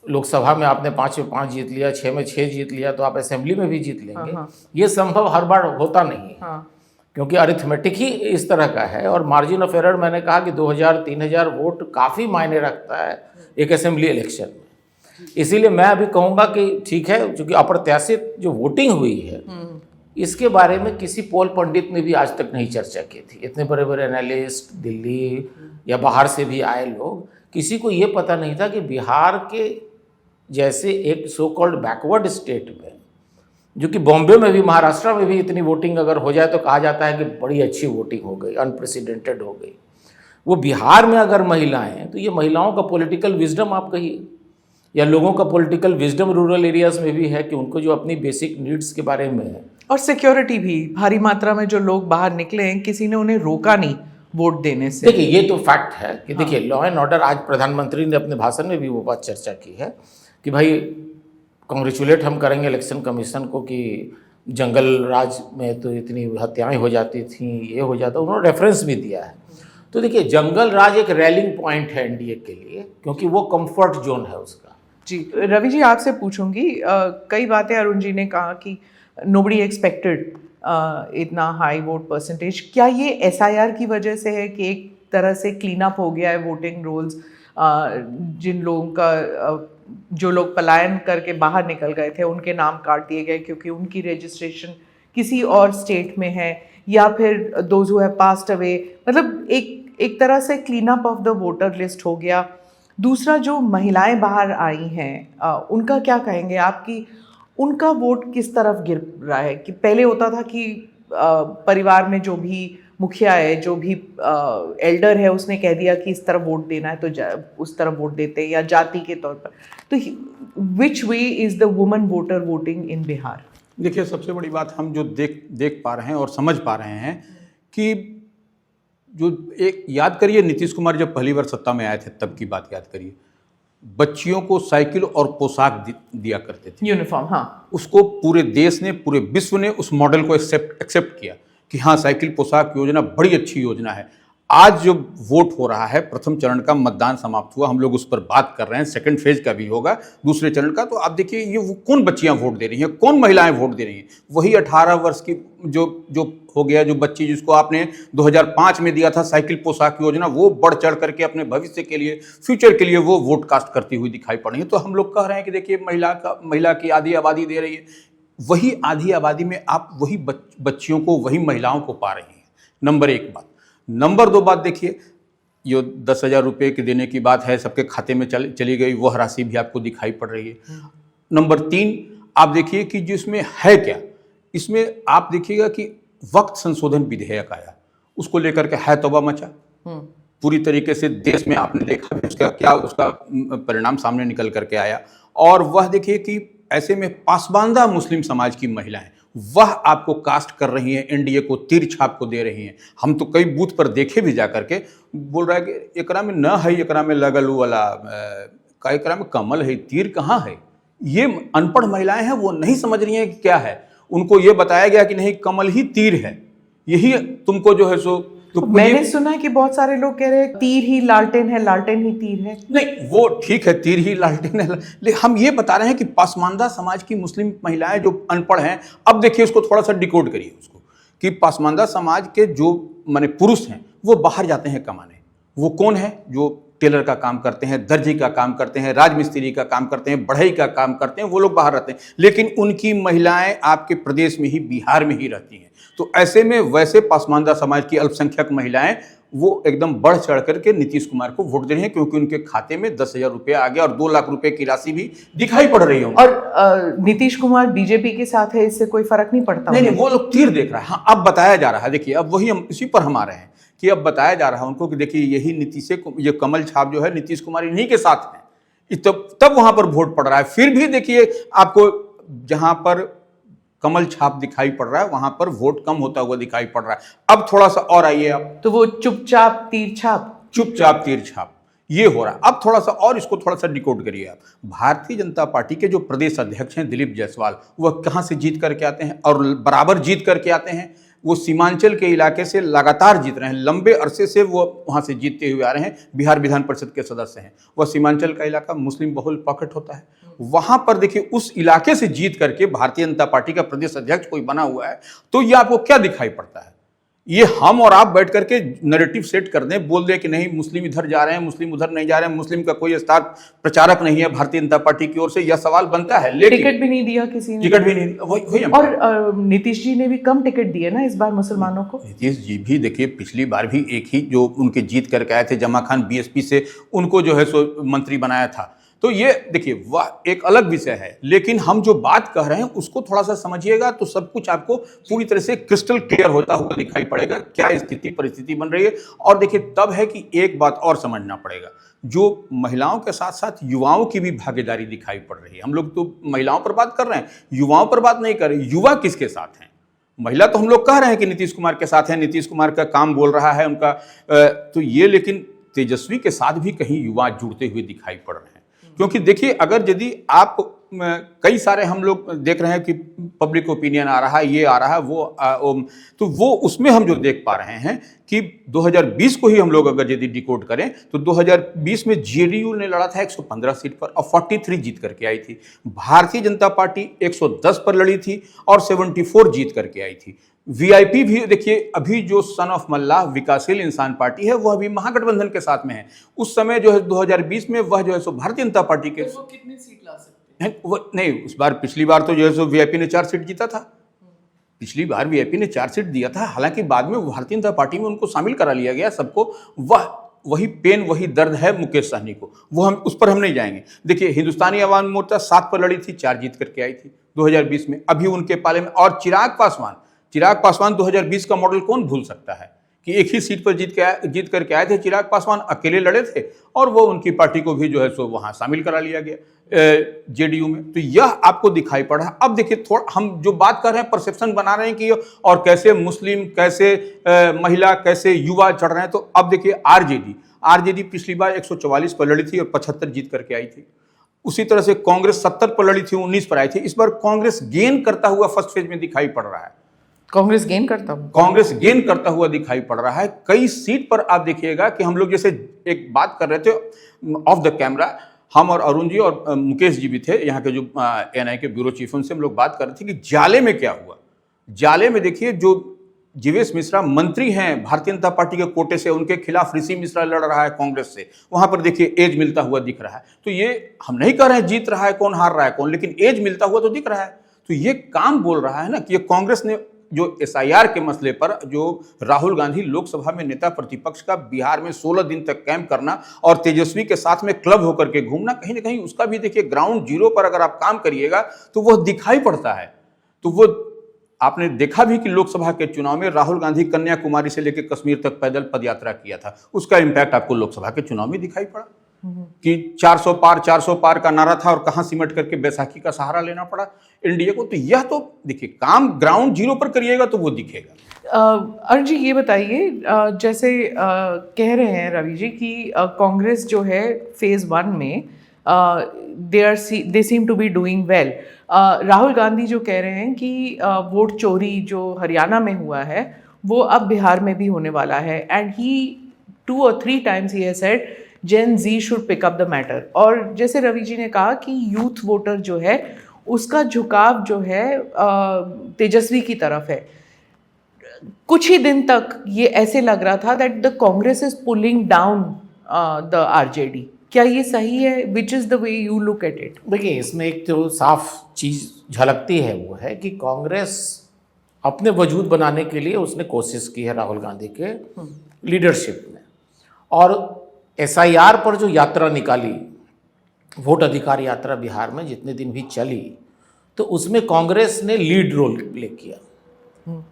लोकसभा में आपने 5 में 5 जीत लिया, 6 में 6 जीत लिया, तो आप असेंबली में भी जीत लेंगे। ये संभव हर बार होता नहीं है, क्योंकि अरिथमेटिक ही इस तरह का है। और मार्जिन ऑफ एरर मैंने कहा कि 2000-3000 वोट काफ़ी मायने रखता है एक असेंबली इलेक्शन में। इसीलिए मैं अभी कहूँगा कि ठीक है, क्योंकि अप्रत्याशित जो वोटिंग हुई है इसके बारे में किसी पोल पंडित ने भी आज तक नहीं चर्चा की थी। इतने बड़े बड़े एनालिस्ट दिल्ली या बाहर से भी आए लोग, किसी को ये पता नहीं था कि बिहार के जैसे एक सो कॉल्ड बैकवर्ड स्टेट में, जो कि बॉम्बे में भी, महाराष्ट्र में भी इतनी वोटिंग अगर हो जाए तो कहा जाता है कि बड़ी अच्छी वोटिंग हो गई, अनप्रेसिडेंटेड हो गई। वो बिहार में अगर महिलाएं हैं तो ये महिलाओं का पॉलिटिकल विजडम आप कहिए, या लोगों का पॉलिटिकल विजडम रूरल एरियाज में भी है कि उनको जो अपनी बेसिक नीड्स के बारे में है, और सिक्योरिटी भी, भारी मात्रा में जो लोग बाहर निकले हैं, किसी ने उन्हें रोका नहीं वोट देने से। देखिए ये तो फैक्ट है कि देखिए लॉ एंड ऑर्डर, आज प्रधानमंत्री ने अपने भाषण में भी वो बात चर्चा की है कि भाई कॉन्ग्रेचुलेट हम करेंगे इलेक्शन कमीशन को कि जंगल राज में तो इतनी हत्याएं हो जाती थी, ये हो जाता, उन्होंने रेफरेंस भी दिया है। तो देखिए जंगल राज एक रैलिंग पॉइंट है एनडीए के लिए, क्योंकि वो कंफर्ट जोन है उसका। जी, रवि जी आपसे पूछूंगी, कई बातें अरुण जी ने कहा कि नोबडी एक्सपेक्टेड इतना हाई वोट परसेंटेज। क्या ये एसआईआर की वजह से है कि एक तरह से क्लीन अप हो गया है वोटिंग रोल्स, जिन लोगों का जो लोग पलायन करके बाहर निकल गए थे उनके नाम काट दिए गए क्योंकि उनकी रजिस्ट्रेशन किसी और स्टेट में है, या फिर those who have passed away, मतलब एक तरह से clean up of the voter list हो गया। दूसरा, जो महिलाएं बाहर आई हैं उनका क्या कहेंगे आपकी, उनका वोट किस तरफ गिर रहा है? कि पहले होता था कि परिवार में जो भी मुखिया है, जो भी एल्डर है, उसने कह दिया कि इस तरफ वोट देना है तो उस तरफ वोट देते हैं, या जाति के तौर पर। तो which way is the woman voter voting in Bihar? देखिए, सबसे बड़ी बात हम जो देख पा रहे हैं और समझ पा रहे हैं कि जो एक याद करिए, नीतीश कुमार जब पहली बार सत्ता में आए थे तब की बात याद करिए। बच्चियों को साइकिल और पोशाक दिया करते थे, यूनिफॉर्म। हाँ, उसको पूरे देश ने, पूरे विश्व ने उस मॉडल को एक्सेप्ट किया कि हाँ, साइकिल पोशाक योजना बड़ी अच्छी योजना है। आज जो वोट हो रहा है, प्रथम चरण का मतदान समाप्त हुआ, हम लोग उस पर बात कर रहे हैं, सेकंड फेज का भी होगा, दूसरे चरण का। तो आप देखिए, ये वो कौन बच्चियां वोट दे रही हैं, कौन महिलाएं वोट दे रही हैं? वही 18 वर्ष की जो हो गया, जो बच्ची जिसको आपने 2005 में दिया था साइकिल पोशाक योजना, वो बढ़ चढ़ करके अपने भविष्य के लिए, फ्यूचर के लिए वो वोट कास्ट करती हुई दिखाई पड़ रही है। तो हम लोग कह रहे हैं कि देखिए, महिला की आधी आबादी दे रही है। वही आधी आबादी में आप वही बच्चियों को, वही महिलाओं को पा रही हैं। नंबर एक बात। नंबर दो बात देखिए, ये 10,000 रुपये की देने की बात है, सबके खाते में चली गई, वह राशि भी आपको दिखाई पड़ रही है। नंबर तीन, आप देखिए कि जिसमें है क्या, इसमें आप देखिएगा कि वक्त संशोधन विधेयक आया, उसको लेकर के है तौबा मचा। पूरी तरीके से देश में आपने देखा उसका परिणाम सामने निकल करके आया। और वह देखिए कि ऐसे में पासबांदा मुस्लिम समाज की महिलाएं, वह आपको कास्ट कर रही हैं, एनडीए को तीर छाप को दे रही हैं। हम तो कई बूथ पर देखे भी जा करके, बोल रहा है कि एकरा में न है, एकरा में लगल वाला का, एकरा में कमल है, तीर कहाँ है? ये अनपढ़ महिलाएं हैं, वो नहीं समझ रही हैं कि क्या है। उनको ये बताया गया कि नहीं, कमल ही लेकिन है, यही तुमको जो है सो। तो मैंने सुना है कि बहुत सारे लोग कह रहे हैं तीर ही लालटेन है, लालटेन ही तीर है। नहीं, वो ठीक है, तीर ही लालटेन है, लेकिन हम ये बता रहे हैं कि पासमानदा समाज की मुस्लिम महिलाएं जो अनपढ़ हैं, अब देखिए उसको थोड़ा सा डिकोड करिए उसको, कि पासमानदा समाज के जो माने पुरुष हैं, वो बाहर जाते हैं कमाने। वो कौन है? जो टेलर का काम करते हैं, दर्जी का काम करते हैं, राजमिस्त्री का काम करते हैं, बढ़ई का काम करते हैं, वो लोग बाहर रहते हैं। लेकिन उनकी महिलाएं आपके प्रदेश में ही, बिहार में ही रहती हैं। तो ऐसे में वैसे पासमानदा समाज की अल्पसंख्यक महिलाएं वो एकदम बढ़ चढ़ करके नीतीश कुमार को वोट दे रही हैं, क्योंकि उनके खाते में 10,000 रुपये आ गया और 2 लाख रुपए की राशि भी दिखाई पड़ रही है। और नीतीश कुमार बीजेपी के साथ है, इससे कोई फर्क नहीं पड़ता? नहीं, वो लोग तीर देख रहा है। हाँ, अब बताया जा रहा है, देखिए अब वही हम इसी पर हम आ रहे हैं कि अब बताया जा रहा है उनको कि देखिए, यही नीतीश, ये कमल छाप जो है नीतीश कुमार इन्हीं के साथ है, तब वहां पर वोट पड़ रहा है। फिर भी देखिए, आपको जहां पर कमल छाप दिखाई पड़ रहा है, वहां पर वोट कम होता हुआ दिखाई पड़ रहा है। अब थोड़ा सा और आइए आप, तो वो चुपचाप तीर छाप, चुपचाप तीर छाप ये हो रहा है। अब थोड़ा सा और इसको थोड़ा सा डिकोड करिए आप। भारतीय जनता पार्टी के जो प्रदेश अध्यक्ष हैं दिलीप जायसवाल, वह कहां से जीत करके आते हैं और बराबर जीत करके आते हैं? वो सीमांचल के इलाके से लगातार जीत रहे हैं, लंबे अरसे से वो वहां से जीतते हुए आ रहे हैं। बिहार विधान परिषद के सदस्य हैं। वह सीमांचल का इलाका मुस्लिम बहुल पॉकेट होता है, वहां पर देखिए उस इलाके से जीत करके भारतीय जनता पार्टी का प्रदेश अध्यक्ष कोई बना हुआ है, तो ये आपको क्या दिखाई पड़ता है? ये हम और आप बैठ करके नैरेटिव सेट कर दें, बोल दें कि नहीं मुस्लिम इधर जा रहे हैं, मुस्लिम उधर नहीं जा रहे हैं, मुस्लिम का कोई स्टार प्रचारक नहीं है भारतीय जनता पार्टी की ओर से, यह सवाल बनता है। लेकिन टिकट भी नहीं दिया किसी ने, टिकट भी नहीं, वही और नीतीश जी ने भी कम टिकट दिए ना इस बार मुसलमानों को। नीतीश जी भी देखिए, पिछली बार भी एक ही जो उनके जीत करके आए थे, जमा खान बीएसपी से, उनको जो है सो मंत्री बनाया था। तो ये देखिए वह एक अलग विषय है, लेकिन हम जो बात कह रहे हैं उसको थोड़ा सा समझिएगा तो सब कुछ आपको पूरी तरह से क्रिस्टल क्लियर होता हुआ दिखाई पड़ेगा, क्या स्थिति परिस्थिति बन रही है। और देखिए तब है कि एक बात और समझना पड़ेगा, जो महिलाओं के साथ साथ युवाओं की भी भागीदारी दिखाई पड़ रही है। हम लोग तो महिलाओं पर बात कर रहे हैं, युवाओं पर बात नहीं कर रहे। युवा किसके साथ हैं? महिला तो हम लोग कह रहे हैं कि नीतीश कुमार के साथ है, नीतीश कुमार का काम बोल रहा है उनका, तो ये, लेकिन तेजस्वी के साथ भी कहीं युवा जुड़ते हुए दिखाई पड़ रहे हैं। क्योंकि देखिए, अगर यदि आप कई सारे हम लोग देख रहे हैं कि पब्लिक ओपिनियन आ रहा है, ये आ रहा है, तो वो उसमें हम जो देख पा रहे हैं कि 2020 को ही हम लोग अगर यदि डिकोड करें तो 2020 में जेडीयू ने लड़ा था 115 सीट पर और 43 जीत करके आई थी। भारतीय जनता पार्टी 110 पर लड़ी थी और 74 जीत करके आई थी। वीआईपी भी देखिए, अभी जो सन ऑफ मल्लाह विकासशील इंसान पार्टी है वो अभी महागठबंधन के साथ में है। उस समय जो है 2020 में वह जो है सो भारतीय जनता पार्टी के वो कितनी सीट ला सकते हैं? वो नहीं, उस बार पिछली बार तो जो है सो वीआईपी ने 4 सीट जीता था। पिछली बार वीआईपी ने 4 सीट दिया था, हालांकि बाद में भारतीय जनता पार्टी में उनको शामिल करा लिया गया सबको। वही पेन, वही दर्द है मुकेश सहनी को, वो हम उस पर हम नहीं जाएंगे। देखिए, हिंदुस्तानी अवाम मोर्चा 7 पर लड़ी थी, 4 जीत करके आई थी 2020 में, अभी उनके पाले में। और चिराग पासवान 2020 का मॉडल कौन भूल सकता है कि एक ही सीट पर जीत करके आए थे। चिराग पासवान अकेले लड़े थे और वो उनकी पार्टी को भी जो है सो वहां शामिल करा लिया गया जेडीयू में। तो यह आपको दिखाई पड़ा। अब देखिए, थोड़ा हम जो बात कर रहे हैं, परसेप्शन बना रहे हैं कि और कैसे मुस्लिम, कैसे महिला, कैसे युवा चढ़ रहे हैं। तो अब देखिए, आरजेडी पिछली बार 144 पर लड़ी थी और 75 जीत करके आई थी। उसी तरह से कांग्रेस 70 पर लड़ी थी, 19 पर आई थी। इस बार कांग्रेस गेन करता हुआ फर्स्ट फेज में दिखाई पड़ रहा है। कांग्रेस गेन करता हुआ दिखाई पड़ रहा है। कई सीट पर आप देखिएगा कि हम लोग जैसे एक बात कर रहे थे ऑफ द कैमरा, हम और अरुण जी और मुकेश जी भी थे, यहाँ के जो एनआई के ब्यूरो चीफ, उनसे हम लोग बात कर रहे थे कि जाले में क्या हुआ। जाले में देखिए, जो जीवेश मिश्रा मंत्री हैं भारतीय जनता पार्टी के कोटे से, उनके खिलाफ ऋषि मिश्रा लड़ रहा है कांग्रेस से, वहां पर देखिए एज मिलता हुआ दिख रहा है। तो ये हम नहीं कह रहे हैं जीत रहा है कौन, हार रहा है कौन, लेकिन एज मिलता हुआ तो दिख रहा है। तो ये काम बोल रहा है ना कि ये कांग्रेस ने जो एसआईआर के मसले पर जो राहुल गांधी लोकसभा में नेता प्रतिपक्ष का बिहार में 16 दिन तक कैंप करना और तेजस्वी के साथ में क्लब होकर के घूमना, कहीं ना कहीं उसका भी देखिए ग्राउंड जीरो पर अगर आप काम करिएगा तो वह दिखाई पड़ता है। तो वो आपने देखा भी कि लोकसभा के चुनाव में राहुल गांधी कन्याकुमारी से लेकर कश्मीर तक पैदल पदयात्रा किया था, उसका इंपैक्ट आपको लोकसभा के चुनाव में दिखाई पड़ा कि 400 पार का नारा था और कहां सिमट करके बैसाखी का सहारा लेना पड़ा एनडीए को। तो यह तो देखिए, काम ग्राउंड जीरो पर करिएगा तो वो दिखेगा। अरुण जी, ये बताइए, जैसे कह रहे हैं रवि जी कि कांग्रेस जो है फेज 1 में they seem to be doing well. Rahul Gandhi जो कह रहे हैं कि वोट चोरी जो हरियाणा में हुआ है वो अब बिहार में भी होने वाला है, and he 2 or 3 times he has said Gen Z should pick up the matter। और जैसे रवि जी ने कहा कि यूथ वोटर जो है उसका झुकाव जो है तेजस्वी की तरफ है। कुछ ही दिन तक ये ऐसे लग रहा था that the Congress is pulling down the RJD. क्या ये सही है? Which is the way you look at it? देखिए, इसमें एक जो साफ चीज़ झलकती है वो है कि कांग्रेस अपने वजूद बनाने के लिए उसने कोशिश की है राहुल गांधी के लीडरशिप में, और एसआईआर पर जो यात्रा निकाली, वोट अधिकार यात्रा बिहार में जितने दिन भी चली, तो उसमें कांग्रेस ने लीड रोल प्ले किया।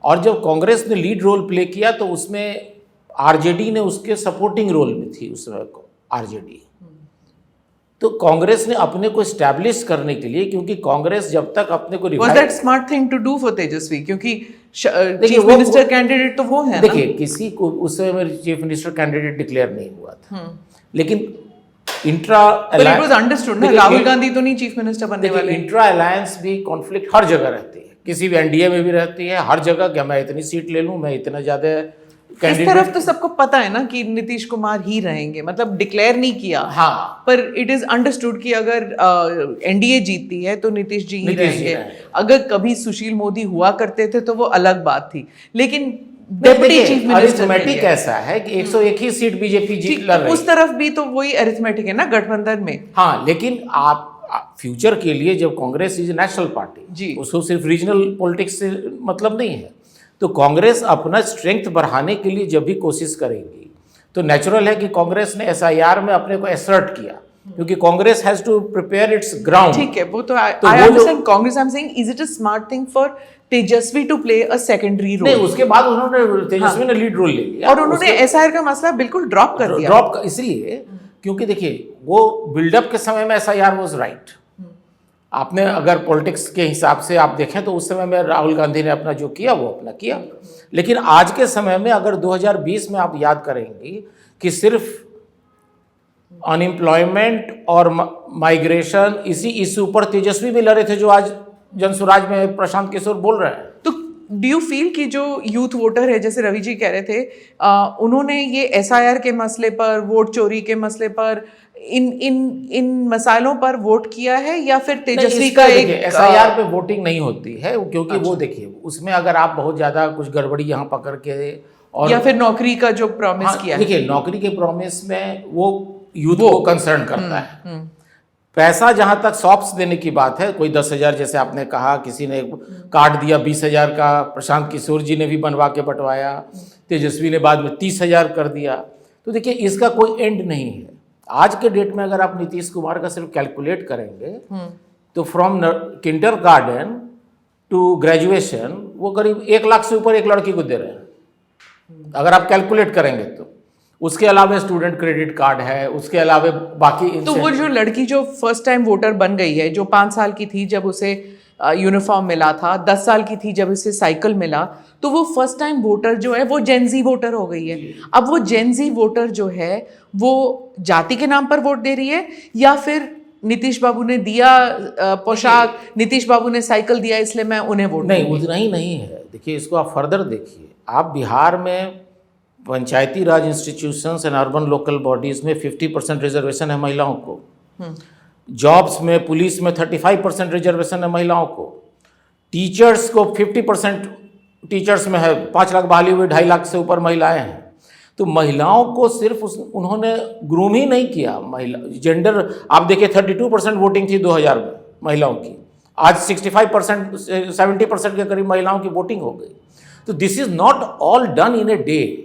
और जब कांग्रेस ने लीड रोल प्ले किया तो उसमें आरजेडी ने उसके सपोर्टिंग रोल में थी उसमें आरजेडी। तो कांग्रेस ने अपने को एस्टैब्लिश करने के लिए, क्योंकि कांग्रेस जब तक अपने को Was that smart thing to do for तेजस्वी? क्योंकि चीफ मिनिस्टर कैंडिडेट तो वो है। देखिए, किसी को उस समय चीफ मिनिस्टर कैंडिडेट डिक्लेयर नहीं हुआ था, लेकिन इंट्रा अंडरस्टूड ना, राहुल गांधी तो नहीं चीफ मिनिस्टर बनने वाले। इंट्रा अलायंस भी कॉन्फ्लिक्ट हर जगह रहती है, किसी भी एनडीए में भी रहती है, हर जगह कि मैं इतनी सीट ले लूं, मैं इतना ज्यादा। इस तरफ तो सबको पता है ना कि नीतीश कुमार ही रहेंगे, मतलब डिक्लेयर नहीं किया। हाँ, पर इट इज अंडरस्टूड कि अगर एनडीए जीतती है तो नीतीश जी ही रहेंगे। अगर कभी सुशील मोदी हुआ करते थे तो वो अलग बात थी, लेकिन डेप्यूटी चीफ मिनिस्टर कैसा है कि 101 ही सीट बीजेपी जीत लड़ रही है। उस तरफ भी तो वही अरिथमेटिक है ना गठबंधन में। हाँ, लेकिन आप फ्यूचर के लिए जब कांग्रेस इज नेशनल पार्टी, उसको सिर्फ रीजनल पॉलिटिक्स से मतलब नहीं है, तो कांग्रेस अपना स्ट्रेंथ बढ़ाने के लिए जब भी कोशिश करेगी तो नेचुरल है कि कांग्रेस ने एसआईआर में अपने को एसर्ट किया, क्योंकि Congress has to prepare its ground. ठीक है, वो तो I understand Congress. I am saying, is it a smart thing for Tejashwi to play a secondary role? नहीं, उसके बाद उन्होंने तेजस्वी ने लीड रोल ले लिया और उन्होंने एसआईआर का मसला बिल्कुल ड्रॉप कर दिया। इसलिए क्योंकि देखिए, वो बिल्डअप के समय में एसआईआर वाज राइट। आपने अगर पॉलिटिक्स के हिसाब से आप देखें तो उस समय में राहुल गांधी ने अपना जो किया वो अपना किया, लेकिन आज के समय में अगर 2020 में आप याद करेंगी कि सिर्फ अनएम्प्लॉयमेंट और माइग्रेशन, इसी इश्यू पर तेजस्वी भी लड़े थे, जो आज जनसुराज में प्रशांत किशोर बोल रहे हैं। तो डू यू फील कि जो यूथ वोटर है, जैसे रवि जी कह रहे थे, उन्होंने ये एसआईआर के मसले पर, वोट चोरी के मसले पर, इन मसाइलों पर वोट किया है, या फिर तेजस्वी का एक एसआईआर पे वोटिंग नहीं होती है, क्योंकि वो देखिए उसमें अगर आप बहुत ज्यादा कुछ गड़बड़ी यहाँ पकड़ के, और या फिर नौकरी का जो प्रॉमिस किया है, देखिए नौकरी के प्रॉमिस में वो यूथ को कंसर्न करता है। पैसा जहां तक सॉफ्ट्स देने की बात है, कोई 10,000 जैसे आपने कहा, किसी ने कार्ड दिया 20,000 का, प्रशांत किशोर जी ने भी बनवा के बंटवाया, तेजस्वी ने बाद में 30,000 कर दिया। तो देखिए इसका कोई एंड नहीं है। आज के डेट में अगर आप नीतीश कुमार का सिर्फ कैलकुलेट करेंगे तो from kindergarten to graduation वो करीब 1 लाख से ऊपर एक लड़की को दे रहे हैं, अगर आप कैलकुलेट करेंगे तो। उसके अलावा स्टूडेंट क्रेडिट कार्ड है, उसके अलावा बाकी। तो वो जो लड़की जो फर्स्ट टाइम वोटर बन गई है, जो 5 साल की थी जब उसे यूनिफॉर्म मिला था, 10 साल की थी जब उसे साइकिल मिला, तो वो फर्स्ट टाइम वोटर जो है वो जेनजी वोटर हो गई है। अब वो जेनजी वोटर जो है वो जाति के नाम पर वोट दे रही है, या फिर नीतीश बाबू ने दिया पोशाक, नीतीश बाबू ने साइकिल दिया इसलिए मैं उन्हें वोट नहीं, उतना ही नहीं है। देखिए इसको आप फर्दर देखिए, आप बिहार में Panchayati Raj institutions and urban local bodies में 50% रिजर्वेशन है महिलाओं को, जॉब्स में, पुलिस में 35% रिजर्वेशन है महिलाओं को, टीचर्स को 50% टीचर्स में है, 5 लाख बहाली हुई, 2.5 लाख से ऊपर महिलाएं हैं। तो महिलाओं को सिर्फ उन्होंने ग्रूम ही नहीं किया, महिला जेंडर आप देखिए 32% वोटिंग थी 2000 में महिलाओं की, आज 65% 70% के करीब महिलाओं की वोटिंग हो गई। तो this is not all done in a day.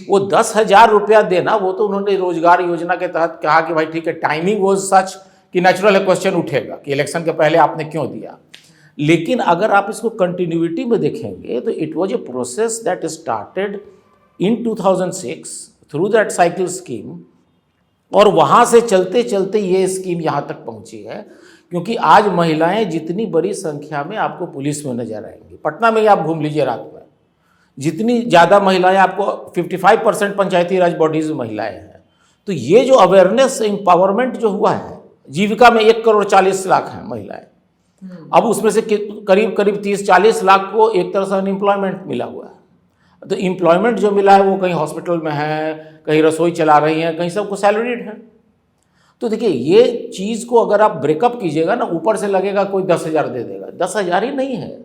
वो 10,000 रुपया देना, वो तो उन्होंने रोजगार योजना के तहत कहा कि भाई ठीक है, टाइमिंग वॉज सच कि नेचुरल क्वेश्चन उठेगा कि इलेक्शन के पहले आपने क्यों दिया। लेकिन अगर आप इसको कंटिन्यूटी में देखेंगे तो it was a process that started in 2006 through that cycle scheme, और वहाँ से चलते चलते ये स्कीम यहाँ तक पहुँची है। क्योंकि आज महिलाएं जितनी बड़ी संख्या में आपको पुलिस में नजर आएंगी, पटना में ही आप घूम लीजिए रात में, जितनी ज़्यादा महिलाएं आपको 55% पंचायती राज बॉडीज में महिलाएं हैं। तो ये जो अवेयरनेस एम्पावरमेंट जो हुआ है, जीविका में 1,40,00,000 हैं महिलाएं, अब उसमें से करीब करीब 30-40 लाख को एक तरह से अनएम्प्लॉयमेंट मिला हुआ है। तो एम्प्लॉयमेंट जो मिला है वो कहीं हॉस्पिटल में है, कहीं रसोई चला रही हैं, कहीं सबको सैलरीड है। तो देखिए ये चीज़ को अगर आप ब्रेकअप कीजिएगा ना, ऊपर से लगेगा कोई 10,000 दे देगा, 10,000 ही नहीं है।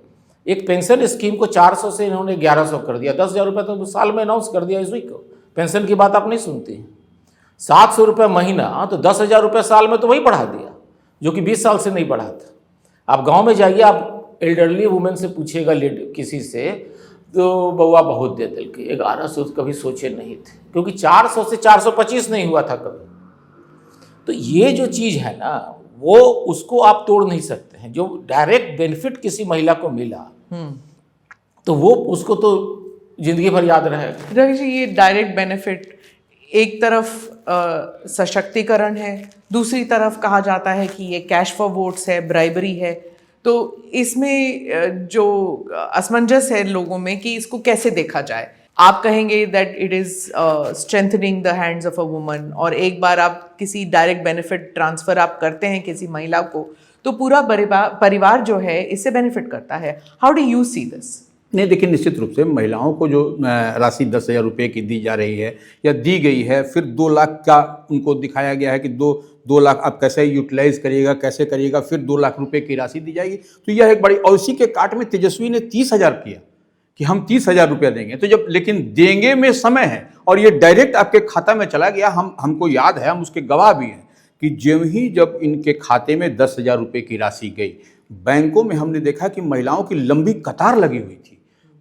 एक पेंशन स्कीम को 400 से इन्होंने 1100 कर दिया, 10,000 रुपये तो साल में अनाउंस कर दिया इस वीक को। पेंशन की बात आप नहीं सुनती। 700 रुपये महीना, तो 10,000 रुपये साल में तो वही बढ़ा दिया जो कि 20 साल से नहीं बढ़ा था। आप गांव में जाइए, आप एल्डरली वुमेन से पूछिएगा किसी से, तो बउआ बहुत दे दिल के 1100 कभी सोचे नहीं थे, क्योंकि 400 से 425 नहीं हुआ था कभी। तो ये जो चीज़ है ना, वो उसको आप तोड़ नहीं सकते हैं। जो डायरेक्ट बेनिफिट किसी महिला को मिला तो वो उसको तो जिंदगी भर याद रहेगा। रवि जी, ये डायरेक्ट बेनिफिट एक तरफ सशक्तिकरण है, दूसरी तरफ कहा जाता है कि ये कैश फॉर वोट्स है, ब्राइबरी है। तो इसमें जो असमंजस है लोगों में कि इसको कैसे देखा जाए। आप कहेंगे that it is strengthening the hands of a woman, और एक बार आप किसी डायरेक्ट बेनिफिट ट्रांसफ़र आप करते हैं किसी महिला को, तो पूरा परिवार जो है इससे बेनिफिट करता है। How do you see this? नहीं, देखिए निश्चित रूप से महिलाओं को जो राशि 10,000 रुपये की दी जा रही है या दी गई है, फिर 2 लाख का उनको दिखाया गया है कि 2 लाख आप कैसे यूटिलाइज करिएगा, कैसे करिएगा, फिर 2 लाख रुपए की राशि दी जाएगी। तो यह एक बड़ी, और इसी के काट में तेजस्वी ने 30,000 किया कि हम 30,000 रुपया देंगे। तो जब, लेकिन देंगे में समय है और ये डायरेक्ट आपके खाता में चला गया। हमको याद है, हम उसके गवाह भी हैं कि जब इनके खाते में 10,000 रुपये की राशि गई, बैंकों में हमने देखा कि महिलाओं की लंबी कतार लगी हुई थी।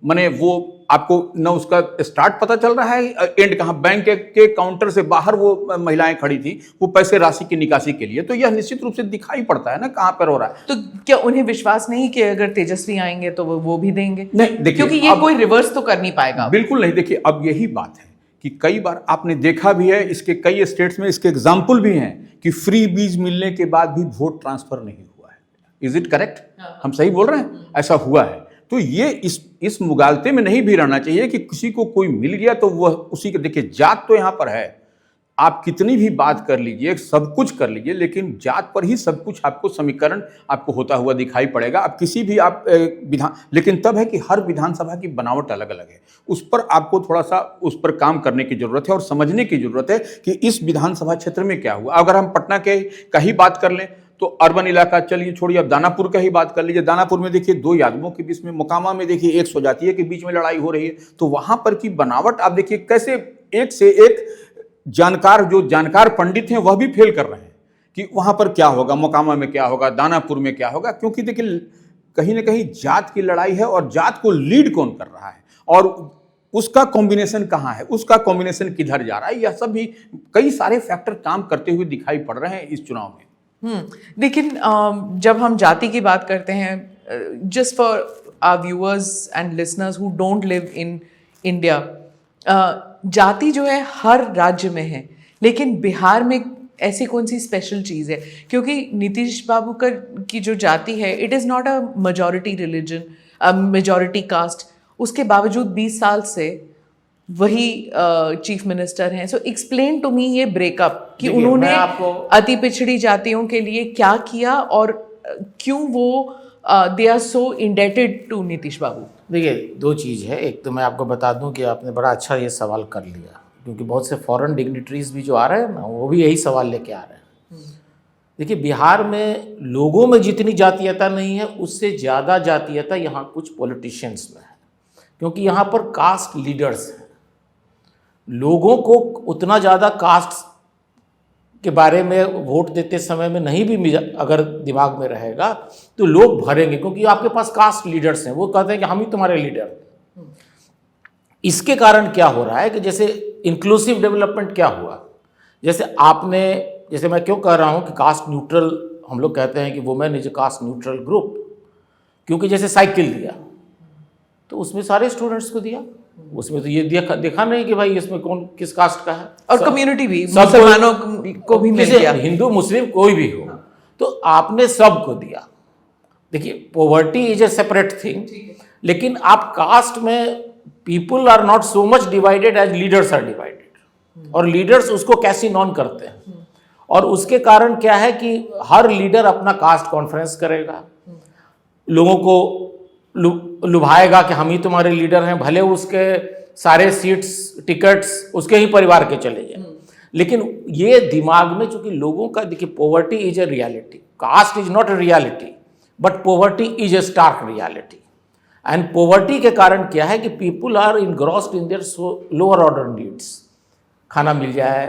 माने वो आपको न उसका स्टार्ट पता चल रहा है, एंड कहाँ, बैंक के काउंटर से बाहर वो महिलाएं खड़ी थी वो पैसे राशि की निकासी के लिए। तो यह निश्चित रूप से दिखाई पड़ता है ना कहाँ पर हो रहा है। तो क्या उन्हें विश्वास नहीं कि अगर तेजस्वी आएंगे तो वो भी देंगे? नहीं, देखिए, क्योंकि ये कोई रिवर्स तो कर नहीं पाएगा। बिल्कुल नहीं। देखिए अब यही बात है कि कई बार आपने देखा भी है, इसके कई स्टेट्स में इसके एग्जाम्पल भी हैं कि फ्री बीज मिलने के बाद भी वोट ट्रांसफर नहीं हुआ है। Is it correct? हम सही बोल रहे हैं? ऐसा हुआ है। तो ये इस मुगालते में नहीं भी रहना चाहिए कि किसी को कोई मिल गया तो वह उसी के, देखिए जात तो यहाँ पर है, आप कितनी भी बात कर लीजिए, सब कुछ कर लीजिए, लेकिन जात पर ही सब कुछ आपको समीकरण आपको होता हुआ दिखाई पड़ेगा। आप किसी भी आप विधान, लेकिन तब है कि हर विधानसभा की बनावट अलग अलग है, उस पर आपको थोड़ा सा उस पर काम करने की जरूरत है और समझने की जरूरत है कि इस विधानसभा क्षेत्र में क्या हुआ। अगर हम पटना के का ही बात कर लें तो अर्बन इलाका चलिए छोड़िए, अब दानापुर का ही बात कर लीजिए। दानापुर में देखिए 2 यादवों के बीच में, मोकामा में देखिए 1 स्वजातीय के बीच में लड़ाई हो रही है। तो वहां पर की बनावट आप देखिए कैसे एक से एक जानकार पंडित हैं वह भी फेल कर रहे हैं कि वहां पर क्या होगा, मोकामा में क्या होगा, दानापुर में क्या होगा। क्योंकि देखिए कहीं ना कहीं जात की लड़ाई है और जात को लीड कौन कर रहा है और उसका कॉम्बिनेशन कहाँ है, उसका कॉम्बिनेशन किधर जा रहा है, यह सब भी कई सारे फैक्टर काम करते हुए दिखाई पड़ रहे हैं इस चुनाव में। लेकिन जब हम जाति की बात करते हैं, just for our viewers and listeners who don't live in India, जाति जो है हर राज्य में है, लेकिन बिहार में ऐसी कौन सी स्पेशल चीज़ है? क्योंकि नीतीश बाबू की जो जाति है, it is not a majority religion, majority caste, उसके बावजूद 20 साल से वही चीफ मिनिस्टर हैं। सो एक्सप्लेन टू मी ये ब्रेकअप कि उन्होंने अति पिछड़ी जातियों के लिए क्या किया और क्यों वो they are so indebted to Nitish Babu. देखिए 2 चीज़ है। एक तो मैं आपको बता दूं कि आपने बड़ा अच्छा ये सवाल कर लिया, क्योंकि बहुत से फॉरेन डिग्निटरीज भी जो आ रहे हैं ना, वो भी यही सवाल लेके आ रहे हैं। देखिए बिहार में लोगों में जितनी जातीयता नहीं है, उससे ज़्यादा जातीयता यहाँ कुछ पॉलिटिशियंस में है, क्योंकि यहाँ पर कास्ट लीडर्स हैं। लोगों को उतना ज़्यादा कास्ट के बारे में वोट देते समय में नहीं भी अगर दिमाग में रहेगा तो लोग भरेंगे, क्योंकि आपके पास कास्ट लीडर्स हैं, वो कहते हैं कि हम ही तुम्हारे लीडर हैं। इसके कारण क्या हो रहा है कि जैसे इंक्लूसिव डेवलपमेंट क्या हुआ, जैसे मैं क्यों कह रहा हूँ कि कास्ट न्यूट्रल, हम लोग कहते हैं कि women is a caste neutral group, क्योंकि जैसे साइकिल दिया तो उसमें सारे स्टूडेंट्स को दिया, उसमें तो ये देखा नहीं कि भाई इसमें कौन किस कास्ट का है, और कम्युनिटी भी मुसलमानों को भी मिल गया, हिंदू मुस्लिम कोई भी हो, तो आपने सबको दिया। देखिए poverty is a separate thing, लेकिन आप कास्ट में people are not so much divided as leaders are divided, और लीडर्स उसको कैसी नॉन करते हैं, और उसके कारण क्या है कि हर लीडर अपना कास्ट कॉन्फ्रेंस करेगा, लोगों को लुभाएगा कि हम ही तुम्हारे लीडर हैं, भले उसके सारे सीट्स टिकट्स उसके ही परिवार के चले जाए। लेकिन ये दिमाग में, चूंकि लोगों का देखिए poverty is a reality, caste is not a reality but poverty is a stark reality. And poverty के कारण क्या है कि people are engrossed in their lower order needs, खाना मिल जाए,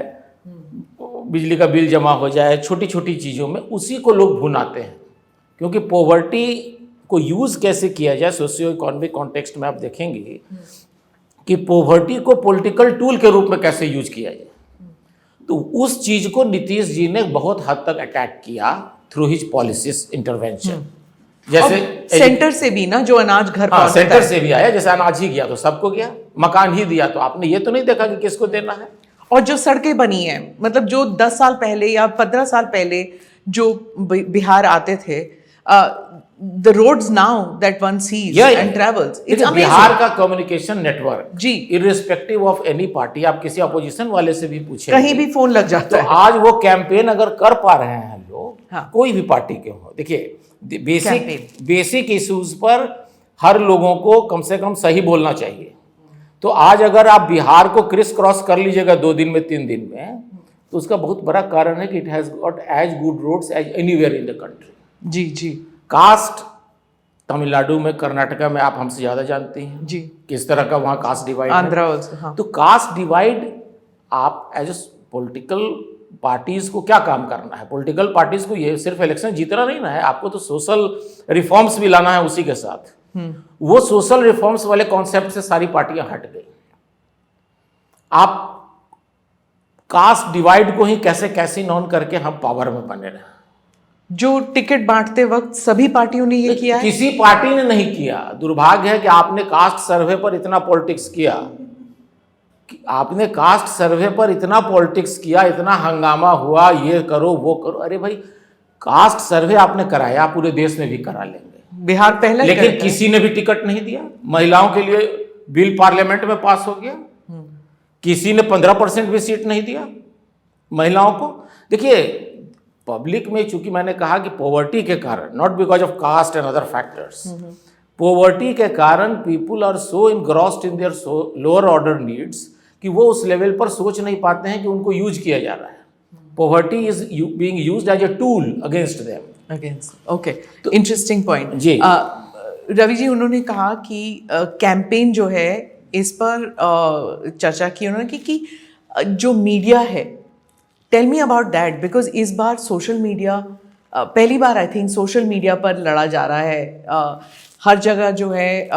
बिजली का बिल जमा हो जाए, छोटी छोटी चीज़ों में उसी को लोग भुनाते हैं। क्योंकि पॉवर्टी को यूज़ कैसे किया जाए, सोशियो इकोनॉमिक कॉन्टेक्स्ट में आप देखेंगे कि पॉवर्टी को पॉलिटिकल टूल के रूप में कैसे यूज किया जाए, तो उस चीज़ को नीतीश जी ने बहुत हद तक अटैक किया थ्रू हिज पॉलिसीज इंटरवेंशन। जैसे सेंटर से भी ना, जो अनाज घर हाँ, सेंटर से भी आया, जैसे अनाज ही गया तो सबको गया, मकान ही दिया तो आपने ये तो नहीं देखा कि किसको देना है। और जो सड़कें बनी हैं, मतलब जो 10 साल पहले या 15 साल पहले जो बिहार आते थे, the roads now that one sees and travels, it's amazing. Bihar का कम्युनिकेशन नेटवर्क जी, इर्रिस्पेक्टिव ऑफ एनी पार्टी, आप किसी अपोजिशन वाले से भी पूछे, कहीं भी फोन लग जाता तो है। आज वो कैंपेन अगर कर पा रहे हैं लोग, हाँ, कोई भी पार्टी के हो, देखिए बेसिक इश्यूज पर हर लोगों को कम से कम सही बोलना चाहिए। तो आज अगर आप बिहार को क्रिस क्रॉस कर लीजिएगा 2 दिन में 3 दिन में, तो उसका बहुत बड़ा कारण है कि it has got as good roads as anywhere in the country. जी जी, कास्ट तमिलनाडु में, कर्नाटका में आप हमसे ज़्यादा जानते हैं जी, किस तरह का वहाँ कास्ट डिवाइड, आंध्रा also, हाँ। तो कास्ट डिवाइड आप एज ए पॉलिटिकल पार्टीज को क्या काम करना है? पॉलिटिकल पार्टीज को ये सिर्फ इलेक्शन जीतना नहीं ना है, आपको तो सोशल रिफॉर्म्स भी लाना है उसी के साथ। वो सोशल रिफॉर्म्स वाले कॉन्सेप्ट से सारी पार्टियां हट गई। आप कास्ट डिवाइड को ही कैसे कैसीन ऑन करके हम पावर में बने रहे। जो टिकट बांटते वक्त सभी पार्टियों ने ये किया है? किसी पार्टी ने नहीं किया। दुर्भाग्य है कि आपने कास्ट सर्वे पर इतना पॉलिटिक्स किया, आपने कास्ट सर्वे पर इतना पॉलिटिक्स किया, इतना हंगामा हुआ, ये करो वो करो। अरे भाई, कास्ट सर्वे आपने कराया, पूरे देश में भी करा लेंगे, बिहार पहले, लेकिन किसी ने भी टिकट नहीं दिया। महिलाओं के लिए बिल पार्लियामेंट में पास हो गया, किसी ने 15% भी सीट नहीं दिया। महिलाओं को देखिए, पब्लिक में चूंकि मैंने कहा कि पॉवर्टी के कारण, not because of caste and other factors, poverty के कारण people are so engrossed in their lower order needs कि वो उस लेवल पर सोच नहीं पाते हैं कि उनको यूज किया जा रहा है. Poverty is being used as a tool against them. Against, okay, तो इंटरेस्टिंग पॉइंट जी. रवि जी, उन्होंने कहा कि कैंपेन जो है इस पर चर्चा की उन्होंने कि जो मीडिया है, tell me about that, because इस बार सोशल मीडिया पहली बार आई थिंक सोशल मीडिया पर लड़ा जा रहा है. हर जगह जो है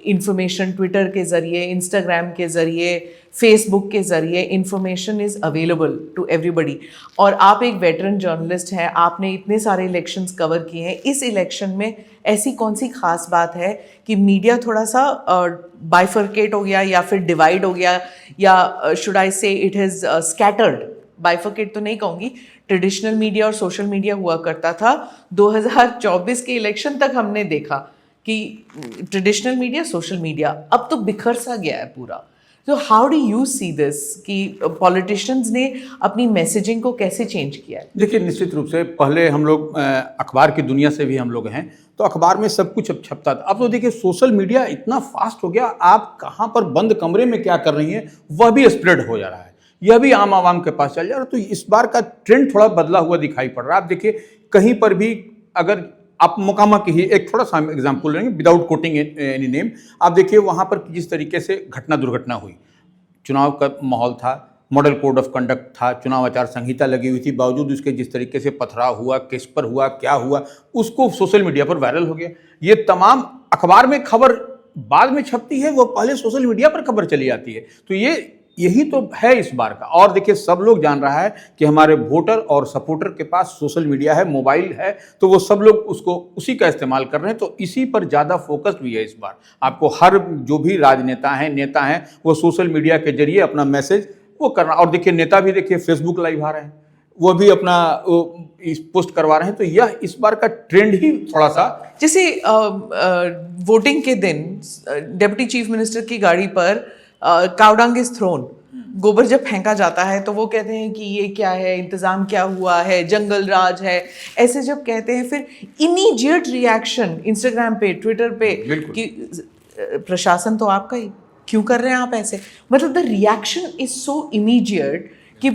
इंफॉर्मेशन ट्विटर के ज़रिए, इंस्टाग्राम के ज़रिए, फेसबुक के ज़रिए information is available to everybody. और आप एक वेटरन जर्नलिस्ट हैं, आपने इतने सारे इलेक्शंस कवर किए हैं. इस इलेक्शन में ऐसी कौन सी खास बात है कि मीडिया थोड़ा सा बाइफर्केट हो गया या फिर डिवाइड हो गया, या शुड आई से इट इज़ स्कैटर्ड? बाइफर्केट तो नहीं कहूँगी, ट्रेडिशनल मीडिया और सोशल मीडिया हुआ करता था. 2024 के इलेक्शन तक हमने देखा कि ट्रेडिशनल मीडिया, सोशल मीडिया, अब तो बिखर सा गया है पूरा. तो how do you see this कि पॉलिटिशियंस ने अपनी मैसेजिंग को कैसे चेंज किया है? देखिए, निश्चित रूप से पहले हम लोग अखबार की दुनिया से भी हम लोग हैं, तो अखबार में सब कुछ अब छपता था. अब तो देखिए सोशल मीडिया इतना फास्ट हो गया, आप कहाँ पर बंद कमरे में क्या कर रही हैं वह भी स्प्रेड हो जा रहा है, यह भी आम आवाम के पास चल जा रहा है. तो इस बार का ट्रेंड थोड़ा बदला हुआ दिखाई पड़ रहा है. आप देखिए कहीं पर भी, अगर आप मोकामा की ही एक थोड़ा सा एग्जाम्पल लेंगे विदाउट कोटिंग एनी नेम, आप देखिए वहाँ पर जिस तरीके से दुर्घटना हुई, चुनाव का माहौल था, मॉडल कोड ऑफ कंडक्ट था, चुनाव आचार संहिता लगी हुई थी, बावजूद उसके जिस तरीके से पथराव हुआ, किस पर हुआ, क्या हुआ, उसको सोशल मीडिया पर वायरल हो गया. ये तमाम अखबार में खबर बाद में छपती है, वो पहले सोशल मीडिया पर खबर चली जाती है. तो यही तो है इस बार का. और देखिए सब लोग जान रहा है कि हमारे वोटर और सपोर्टर के पास सोशल मीडिया है, मोबाइल है, तो वो सब लोग उसको उसी का इस्तेमाल कर रहे हैं. तो इसी पर ज़्यादा फोकस भी है इस बार. आपको हर जो भी राजनेता हैं, नेता हैं, वो सोशल मीडिया के जरिए अपना मैसेज वो कर रहा है. और देखिए नेता भी देखिए फेसबुक लाइव आ रहे हैं, वो भी अपना पोस्ट करवा रहे हैं. तो यह इस बार का ट्रेंड ही थोड़ा सा, जैसे वोटिंग के दिन डिप्टी चीफ मिनिस्टर की गाड़ी पर काउडंग इज थ्रोन, गोबर जब फेंका जाता है तो वो कहते हैं कि ये क्या है, इंतजाम क्या हुआ है, जंगल राज है, ऐसे जब कहते हैं फिर इमीडिएट रिएक्शन इंस्टाग्राम पे, ट्विटर पे कि प्रशासन तो आपका ही, क्यों कर रहे हैं आप ऐसे. मतलब the reaction is so immediate कि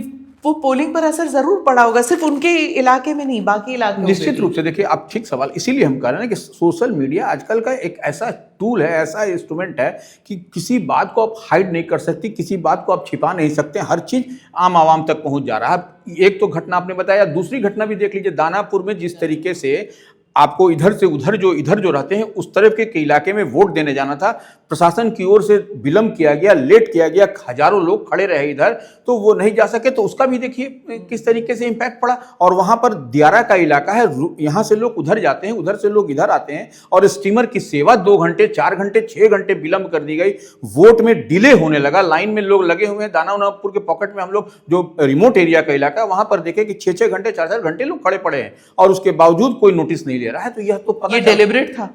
वो पोलिंग पर असर जरूर पड़ा होगा, सिर्फ उनके इलाके में नहीं, बाकी इलाके में. निश्चित रूप से देखिए, आप ठीक सवाल, इसीलिए हम कह रहे हैं कि सोशल मीडिया आजकल का एक ऐसा टूल है, ऐसा इंस्ट्रूमेंट है कि किसी बात को आप हाइड नहीं कर सकती, किसी बात को आप छिपा नहीं सकते. हर चीज आम आवाम तक पहुंच जा रहा है. एक तो घटना आपने बताया, दूसरी घटना भी देख लीजिए, दानापुर में जिस तरीके से आपको इधर से उधर इधर जो रहते हैं उस तरफ के इलाके में वोट देने जाना था, प्रशासन की ओर से विलंब किया गया, लेट किया गया, हजारों लोग खड़े रहे इधर, तो वो नहीं जा सके. तो उसका भी देखिए किस तरीके से इम्पैक्ट पड़ा. और वहां पर दियारा का इलाका है, यहाँ से लोग उधर जाते हैं, उधर से लोग इधर आते हैं, और स्टीमर की सेवा 2 घंटे, 4 घंटे, 6 घंटे विलंब कर दी गई. वोट में डिले होने लगा, लाइन में लोग लगे हुए हैं. दानापुर के पॉकेट में हम लोग जो रिमोट एरिया का इलाका, वहां पर देखे कि 6-6 घंटे, 4-4 घंटे लोग खड़े पड़े हैं, और उसके बावजूद कोई नोटिस नहीं ले रहा है. तो यह तो पता, ये डेलिब्रेट था.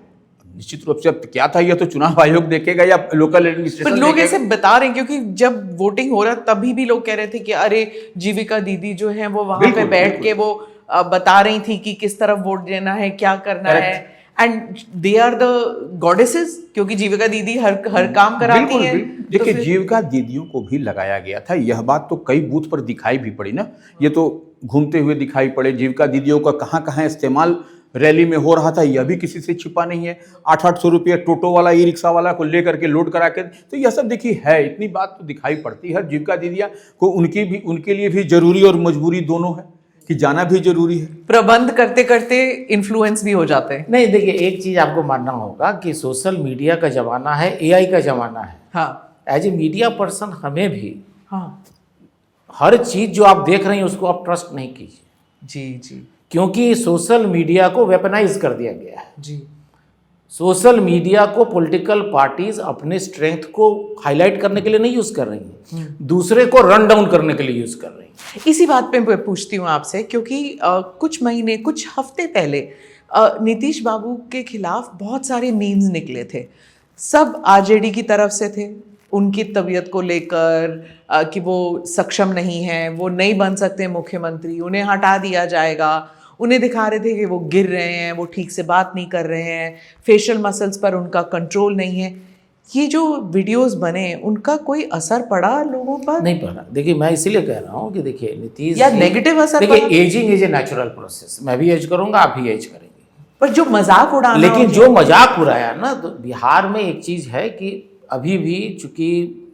निश्चित रूप से. क्या था, यह तो चुनाव आयोग देखेगा या लोकल एडमिनिस्ट्रेशन. पर लोग ऐसे बता रहे हैं, क्योंकि जब वोटिंग हो रहा तभी भी लोग कह रहे थे कि अरे जीविका दीदी जो है वो वहां पे बैठ के वो बता रही थी कि किस तरफ वोट देना है, क्या करना है, and they are the goddesses, क्योंकि जीविका दीदी हर काम कराती है. देखिए जीविका दीदियों को भी लगाया गया था, यह बात तो कई बूथ पर दिखाई भी पड़ी ना. ये तो घूमते हुए दिखाई पड़े, जीविका दीदियों का कहाँ कहाँ इस्तेमाल रैली में हो रहा था, यह भी किसी से छिपा नहीं है. 800 रुपये टोटो वाला, ई रिक्शा वाला को लेकर के लोड करा के, तो यह सब देखिए है, इतनी बात तो दिखाई पड़ती है. जीविका दीदियाँ को उनके लिए भी जरूरी और मजबूरी दोनों है कि जाना भी जरूरी है. प्रबंध करते करते इन्फ्लुएंस भी हो जाते हैं. नहीं, देखिए एक चीज आपको मानना होगा कि सोशल मीडिया का जमाना है, एआई का जमाना है. हाँ, एज ए मीडिया पर्सन हमें भी हाँ, हर चीज जो आप देख रहे हैं उसको आप ट्रस्ट नहीं कीजिए. जी, क्योंकि सोशल मीडिया को वेपनाइज कर दिया गया है. जी. सोशल मीडिया को पॉलिटिकल पार्टीज अपने स्ट्रेंथ को हाईलाइट करने के लिए नहीं यूज कर रही हैं, दूसरे को रन डाउन करने के लिए यूज कर रही हैं. इसी बात पे मैं पूछती हूँ आपसे, क्योंकि कुछ हफ्ते पहले नीतीश बाबू के खिलाफ बहुत सारे मीम्स निकले थे. सब आरजेडी की तरफ से थे, उनकी तबीयत को लेकर कि वो सक्षम नहीं है, वो नहीं बन सकते मुख्यमंत्री, उन्हें हटा दिया जाएगा। उन्हें दिखा रहे थे कि वो गिर रहे हैं, वो ठीक से बात नहीं कर रहे हैं, फेशियल मसल्स पर उनका कंट्रोल नहीं है। ये जो वीडियोस बने उनका कोई असर पड़ा लोगों पर? नहीं पड़ा। देखिए मैं इसीलिए कह रहा हूँ कि देखिए नीतीश या जी- नेगेटिव असर देखिए पड़ा? Ageing is a natural process, मैं भी एज करूंगा, आप भी एज करेंगे, पर जो मजाक उड़ाना, लेकिन जो मजाक उड़ाया ना, तो बिहार में एक चीज़ है कि अभी भी चूंकि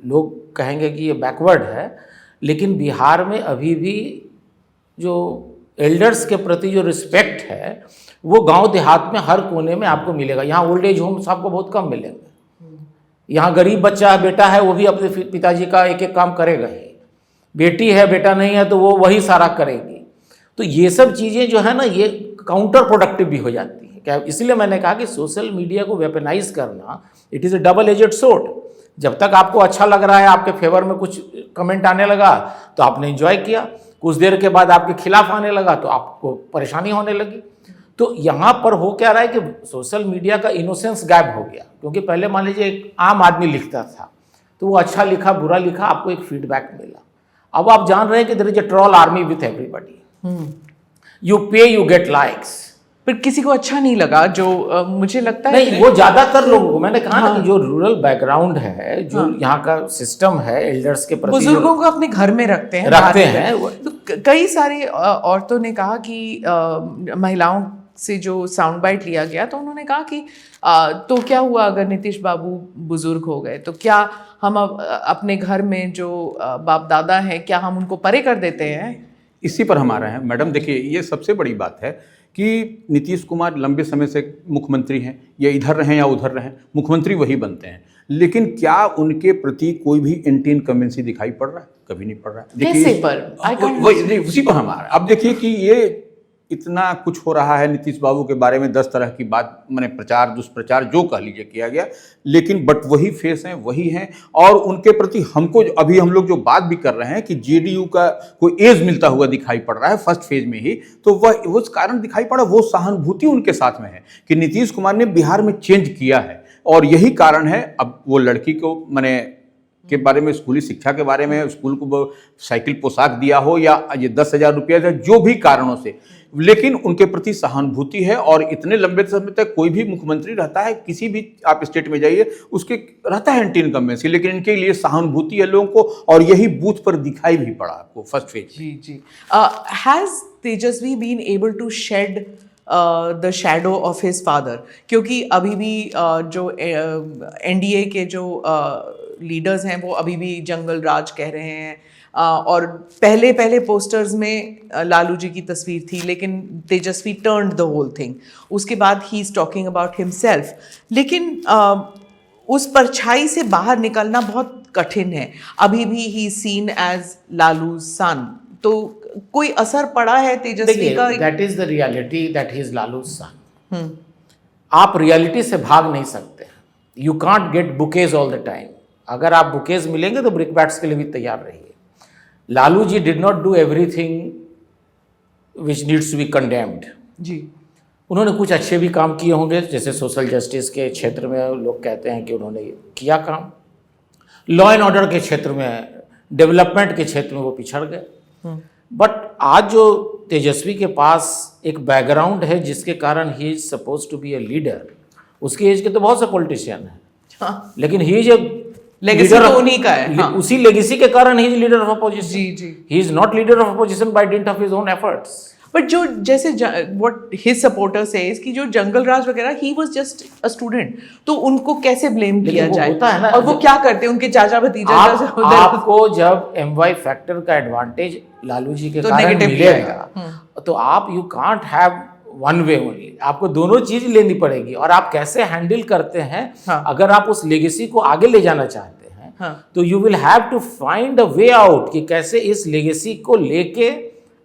लोग कहेंगे कि ये बैकवर्ड है, लेकिन बिहार में अभी भी जो एल्डर्स के प्रति जो रिस्पेक्ट है वो गांव देहात में हर कोने में आपको मिलेगा। यहाँ ओल्ड एज होम्स आपको बहुत कम मिलेंगे। यहाँ गरीब बच्चा बेटा है वो भी अपने पिताजी का एक एक काम करेगा ही, बेटी है बेटा नहीं है तो वो वही सारा करेगी। तो ये सब चीज़ें जो है ना ये काउंटर प्रोडक्टिव भी हो जाती है। क्या इसलिए मैंने कहा कि सोशल मीडिया को वेपनाइज करना it is A double aged sword. जब तक आपको अच्छा लग रहा है, आपके फेवर में कुछ कमेंट आने लगा तो आपने एंजॉय किया, कुछ देर के बाद आपके खिलाफ आने लगा तो आपको परेशानी होने लगी। तो यहाँ पर हो क्या रहा है कि सोशल मीडिया का इनोसेंस गायब हो गया। क्योंकि पहले मान लीजिए एक आम आदमी लिखता था तो वो अच्छा लिखा बुरा लिखा आपको एक फीडबैक मिला। अब आप जान रहे हैं कि there is a troll army with everybody, you pay you get likes. पर किसी को अच्छा नहीं लगा जो मुझे लगता है नहीं, वो ज्यादातर लोगों को मैंने कहा ना कि जो रूरल बैकग्राउंड है, जो यहाँ का सिस्टम है एल्डर्स के प्रति, बुजुर्गों को अपने घर में रखते हैं तो कई सारी औरतों ने कहा कि महिलाओं से जो साउंड बाइट लिया गया तो उन्होंने कहा कि तो क्या हुआ अगर नीतीश बाबू बुजुर्ग हो गए तो क्या हम अपने घर में जो बाप दादा हैं क्या हम उनको परे कर देते हैं? इसी पर हम आ रहे हैं मैडम। देखिए ये सबसे बड़ी बात है कि नीतीश कुमार लंबे समय से मुख्यमंत्री हैं, ये इधर रहें या उधर रहें, मुख्यमंत्री वही बनते हैं। लेकिन क्या उनके प्रति कोई भी एंटी इनकम्बेंसी दिखाई पड़ रहा है? कभी नहीं पड़ रहा है। कैसे पर? उसी पर हम आ रहे हैं। अब देखिए कि ये इतना कुछ हो रहा है नीतीश बाबू के बारे में, 10 तरह की बात, मैंने प्रचार दुष्प्रचार जो कह लीजिए किया गया, लेकिन बट वही फेस हैं, वही हैं। और उनके प्रति हमको अभी हम लोग जो बात भी कर रहे हैं कि जेडीयू का कोई एज मिलता हुआ दिखाई पड़ रहा है फर्स्ट फेज में ही, तो वह उस कारण दिखाई पड़ा, वो सहानुभूति उनके साथ में है कि नीतीश कुमार ने बिहार में चेंज किया है। और यही कारण है अब वो लड़की को मैंने के बारे में, स्कूली शिक्षा के बारे में, स्कूल को साइकिल पोशाक दिया हो या ये 10,000 रुपया था, जो भी कारणों से, लेकिन उनके प्रति सहानुभूति है। और इतने लंबे समय तक कोई भी मुख्यमंत्री रहता है, किसी भी आप स्टेट में जाइए, उसके रहता है एंटी इनकम्बेंसी, लेकिन इनके लिए सहानुभूति है लोगों को, और यही बूथ पर दिखाई भी पड़ा आपको फर्स्ट फेज। जी जी। Has Tejashwi been able to shed the shadow of his father? क्योंकि अभी भी जो एनडीए के जो लीडर्स हैं वो अभी भी जंगल राज कह रहे हैं, और पहले पोस्टर्स में लालू जी की तस्वीर थी, लेकिन तेजस्वी टर्न्ड द होल थिंग। उसके बाद he is talking about himself, लेकिन उस परछाई से बाहर निकलना बहुत कठिन है। अभी भी he seen as Lalu son. तो कोई असर पड़ा है तेजस्वी का? That is the reality that he is Lalu son. आप रियलिटी से भाग नहीं सकते। You can't get bouquets all the time. अगर आप बुकेज मिलेंगे तो ब्रिकबैट्स के लिए भी तैयार रहिए। Lalu ji did not do everything which needs to be condemned. जी, उन्होंने कुछ अच्छे भी काम किए होंगे, जैसे सोशल जस्टिस के क्षेत्र में लोग कहते हैं कि उन्होंने किया काम। लॉ एंड ऑर्डर के क्षेत्र में, डेवलपमेंट के क्षेत्र में वो पिछड़ गए। बट आज जो तेजस्वी के पास एक बैकग्राउंड है जिसके कारण he is suppose to be a leader, उसकी एज के तो बहुत से पॉलिटिशियन हैं, हाँ, लेकिन ही इज ए लेगेसी तो उन्हीं का है। हाँ। उसी लेगेसी के कारण he is leader of opposition. जी जी। He is not leader of opposition by dint of his own efforts. But जो जैसे व्हाट हिज सपोर्टर सेज कि जो जंगल राज वगैरह, he was just a student, तो उनको कैसे ब्लेम किया वो जाए? होता है ना, और वो क्या करते हैं, उनके चाचा भतीजा आपको जब MY फैक्टर का एडवांटेज लालू जी के तो कारण negative मिलेगा तो आप you can't have one way only, आपको दोनों चीज लेनी पड़ेगी। और आप कैसे हैंडल करते हैं, हाँ। अगर आप उस लेगेसी को आगे ले जाना चाहते हैं, हाँ। तो you will have to find a way out कि कैसे इस लेगेसी को लेके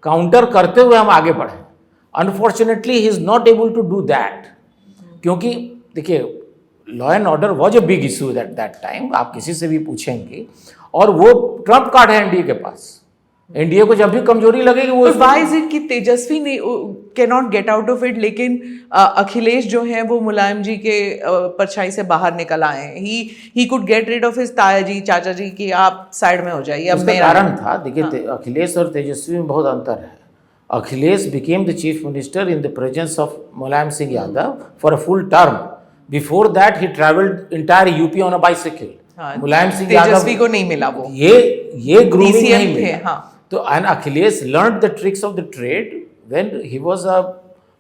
काउंटर करते हुए हम आगे बढ़ें। Unfortunately he is not able to do that, क्योंकि देखिए law and order was a big issue at that time, आप किसी से भी पूछेंगे, और वो ट्रम्प कार्ड है एनडीए के पास। एनडीए को जब भी कमजोरी लगेगी वो व्हाई इज इट कि तेजस्वी ने can not get out of it, लेकिन अखिलेश जो है वो मुलायम जी के परछाई से बाहर निकल आए हैं. He could get rid of his ताया जी, चाचा जी की आप साइड में हो जाइए. अब उसका मेरा कारण था, देखिए अखिलेश और तेजस्वी में बहुत अंतर है. Akhilesh became the chief minister in the presence of Mulayam Singh Yadav for a full term. Before that, he travelled entire UP on a bicycle. Mulayam Singh Yadav तेजस्वी को नहीं मिला वो, ये ग्रूमिंग DCM नहीं थे, मिला. हाँ. तो and Akhilesh learned the tricks of the trade when he was a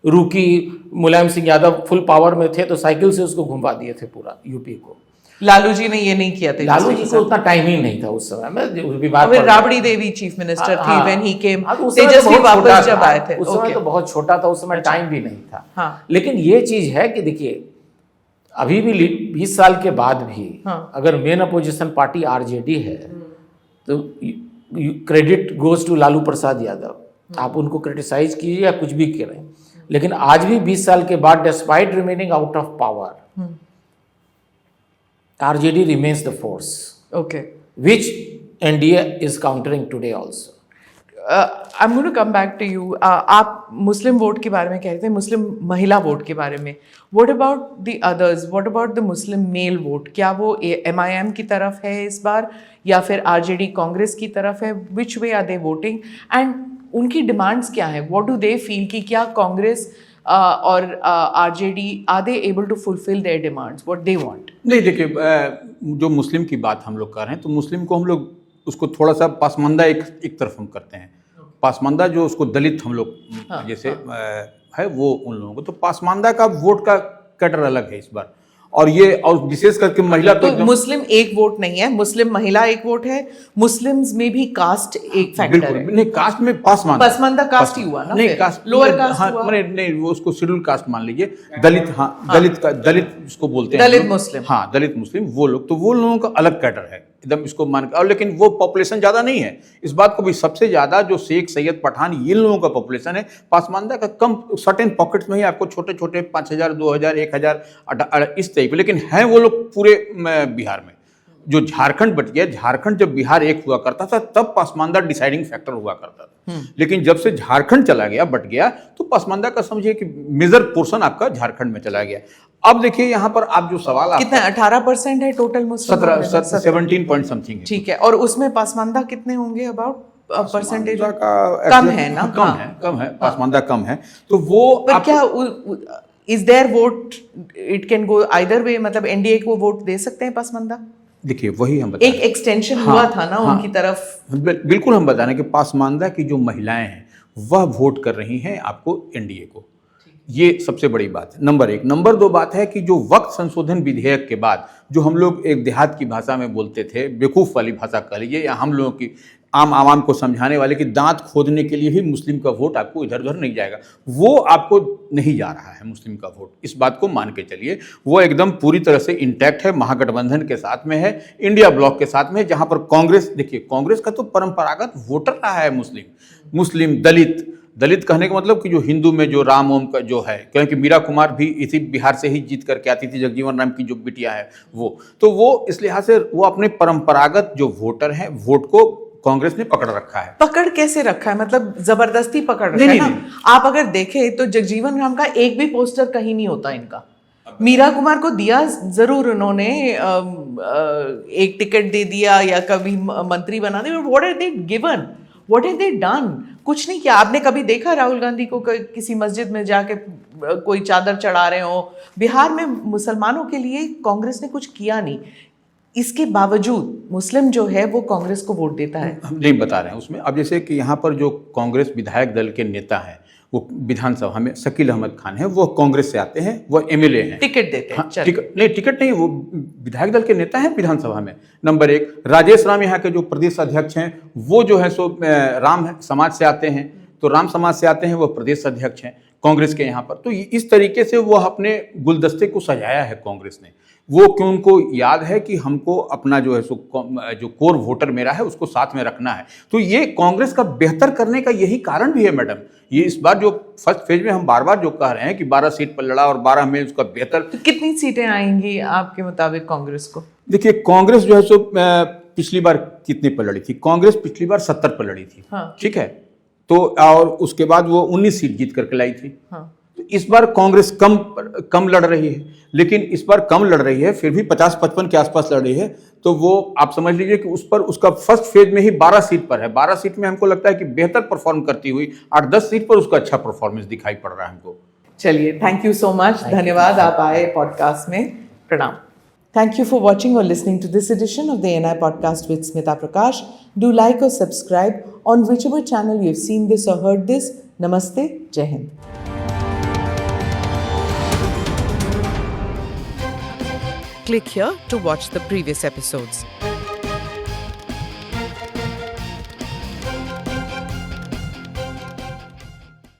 rookie. Mulayam Singh Yadav full power में थे तो साइकिल से उसको घुमा दिए थे पूरा यूपी को. लालू जी ने ये नहीं किया था. लालू जी को उतना टाइम ही नहीं था उस समय में. विवाद फिर राबड़ी देवी चीफ मिनिस्टर थी व्हेन ही केम. उस समय तो तेजस्वी बहुत छोटा वापस जब था. आए थे उस समय तो बहुत छोटा था, उस समय टाइम भी नहीं था. हाँ. लेकिन ये चीज है कि देखिए अभी भी 20 साल के बाद भी अगर मेन अपोजिशन पार्टी आरजेडी है तो credit goes to Lalu Prasad Yadav. आप उनको क्रिटिसाइज कीजिए या कुछ भी करें, लेकिन आज भी 20 साल के बाद despite remaining out of power, RJD remains the force, Okay. which NDA is countering today also. I'm going to come back to you. आप मुस्लिम वोट के बारे में कह रहे थे, मुस्लिम महिला वोट के बारे में. What about the others? What about the Muslim male vote? क्या वो MIM की तरफ है इस बार या फिर RJD कांग्रेस की तरफ है? Which way are they voting? And उनकी डिमांड्स क्या हैं? What do they feel कि क्या कांग्रेस और RJD are they able to fulfill their demands? What they want? नहीं, देखिए जो मुस्लिम की बात हम लोग कर रहे हैं तो मुस्लिम को हम लोग उसको थोड़ा सा पासमानदा एक तरफ हम करते हैं. पासमानदा जो उसको दलित हम लोग जैसे है वो उन लोगों को, तो पासमानदा का वोट का कैटर अलग है इस बार. और ये और विशेष करके महिला तो मुस्लिम एक वोट नहीं है, मुस्लिम महिला एक वोट है. मुस्लिम्स में भी कास्ट एक फैक्टर है. नहीं, कास्ट में पासमानदा कास्ट ही हुआ ना. नहीं, कास्ट लोअर कास्ट हाँ, हुआ. नहीं वो उसको शेड्यूल कास्ट मान लीजिए. दलित, हाँ दलित इसको बोलते हैं, दलित मुस्लिम. हाँ दलित मुस्लिम वो लोग, तो वो लोगों का अलग कैटर है एकदम इसको मान के. और लेकिन वो पॉपुलेशन ज्यादा नहीं है. इस बात को भी सबसे ज्यादा जो शेख सैयद पठान ये लोगों का पॉपुलेशन है. पासमानदा का कम सर्टेन पॉकेट्स में ही आपको छोटे छोटे 5,000 2,000 1,000 इस टाइप, लेकिन है वो लोग पूरे बिहार में. जो झारखंड बच गया, झारखंड जब बिहार एक हुआ करता था तब पासमानदा डिसाइडिंग फैक्टर हुआ करता था. लेकिन जब से झारखंड चला गया, बट गया, तो पासमानदा का समझिए कि मेजर पोर्शन आपका झारखंड में चला गया. अब देखिए यहाँ पर आप जो सवाल कितना 18% है टोटल मुस्लिम? 17 पॉइंट समथिंग है. ठीक है. और उसमें पासमानदा कितने होंगे अबाउट परसेंटेज? कम है ना. कम है पासमानदा कम है. तो वो पर क्या is their vote, it can go either way, मतलब एनडीए को वोट दे सकते हैं पासमानदा? देखिए वही हम बता एक एक्सटेंशन हुआ था ना उनकी तरफ. बिल्कुल हम बता रहे हैं कि पासमानदा की जो महिलाएं हैं वह वोट कर रही हैं आपको एनडीए को. ये सबसे बड़ी बात है, नंबर 1. नंबर 2 बात है कि जो वक्त संशोधन विधेयक के बाद जो हम लोग एक देहात की भाषा में बोलते थे, बेवकूफ़ वाली भाषा कह लीजिए, या हम लोगों की आम आवाम को समझाने वाले कि दांत खोदने के लिए भी मुस्लिम का वोट आपको इधर उधर नहीं जाएगा, वो आपको नहीं जा रहा है मुस्लिम का वोट. इस बात को मान के चलिए. वो एकदम पूरी तरह से इंटैक्ट है, महागठबंधन के साथ में है, इंडिया ब्लॉक के साथ में, जहां पर कांग्रेस, देखिए कांग्रेस का तो परंपरागत वोटर रहा है मुस्लिम दलित कहने का मतलब कि जो हिंदू में जो राम ओम का जो है, क्योंकि मीरा कुमार भी इसी बिहार से ही जीत करके आती थी, जगजीवन राम की जो बिटिया है वो इस लिहाज से वो अपने परंपरागत जो वोटर हैं वोट को कांग्रेस ने पकड़ रखा है. पकड़ कैसे रखा है? मतलब जबरदस्ती पकड़ रखा है ना. आप अगर देखें तो जगजीवन राम का एक भी पोस्टर कहीं नहीं होता इनका. मीरा कुमार को दिया जरूर उन्होंने, एक टिकट दे दिया या कभी मंत्री बना दिया. What are they given, what have they done? कुछ नहीं किया. आपने कभी देखा राहुल गांधी को किसी मस्जिद में जाके कोई चादर चढ़ा रहे हो? बिहार में मुसलमानों के लिए कांग्रेस ने कुछ किया नहीं. इसके बावजूद मुस्लिम जो है वो कांग्रेस को वोट देता है. हम नहीं बता रहे हैं उसमें. अब जैसे कि यहाँ पर जो कांग्रेस विधायक दल के नेता हैं वो विधानसभा में शकील अहमद खान है, वो कांग्रेस से आते हैं, वो एमएलए हैं, टिकट देते हैं. हाँ, टिकट नहीं, वो विधायक दल के नेता हैं विधानसभा में. नंबर 1. राजेश राम यहाँ के जो प्रदेश अध्यक्ष हैं वो जो है सो राम समाज से आते हैं, तो राम समाज से आते हैं, वो प्रदेश अध्यक्ष हैं कांग्रेस के यहाँ पर. तो इस तरीके से वो अपने गुलदस्ते को सजाया है कांग्रेस ने. वो क्यों उनको याद है कि हमको अपना जो है सो जो कोर वोटर मेरा है उसको साथ में रखना है. तो ये कांग्रेस का बेहतर करने का यही कारण भी है मैडम. ये इस बार जो फर्स्ट फेज में हम बार बार जो कह रहे हैं कि 12 सीट पर लड़ा और 12 में उसका बेहतर. तो कितनी सीटें आएंगी आपके मुताबिक कांग्रेस को? देखिए कांग्रेस जो है सो पिछली बार कितने पर लड़ी थी? कांग्रेस पिछली बार 70 पर लड़ी थी। हाँ। ठीक है, तो और उसके बाद वो 19 सीट जीत करके लाई थी। हाँ। तो इस बार कांग्रेस कम लड़ रही है, लेकिन इस बार कम लड़ रही है, फिर भी 50-55 के आसपास लड़ रही है। तो वो आप समझ लीजिए कि उस पर उसका फर्स्ट फेज में ही 12 सीट पर है। 12 सीट में हमको लगता है कि बेहतर परफॉर्म करती हुई 8-10 सीट पर उसका अच्छा परफॉर्मेंस दिखाई पड़ रहा है हमको। चलिए, थैंक यू सो मच, धन्यवाद आप आए पॉडकास्ट में। प्रणाम। Thank you for watching or listening to this edition of the NI podcast with Smita Prakash. Do like or subscribe on whichever channel you've seen this or heard this. Namaste, Jai Hind. Click here to watch the previous episodes.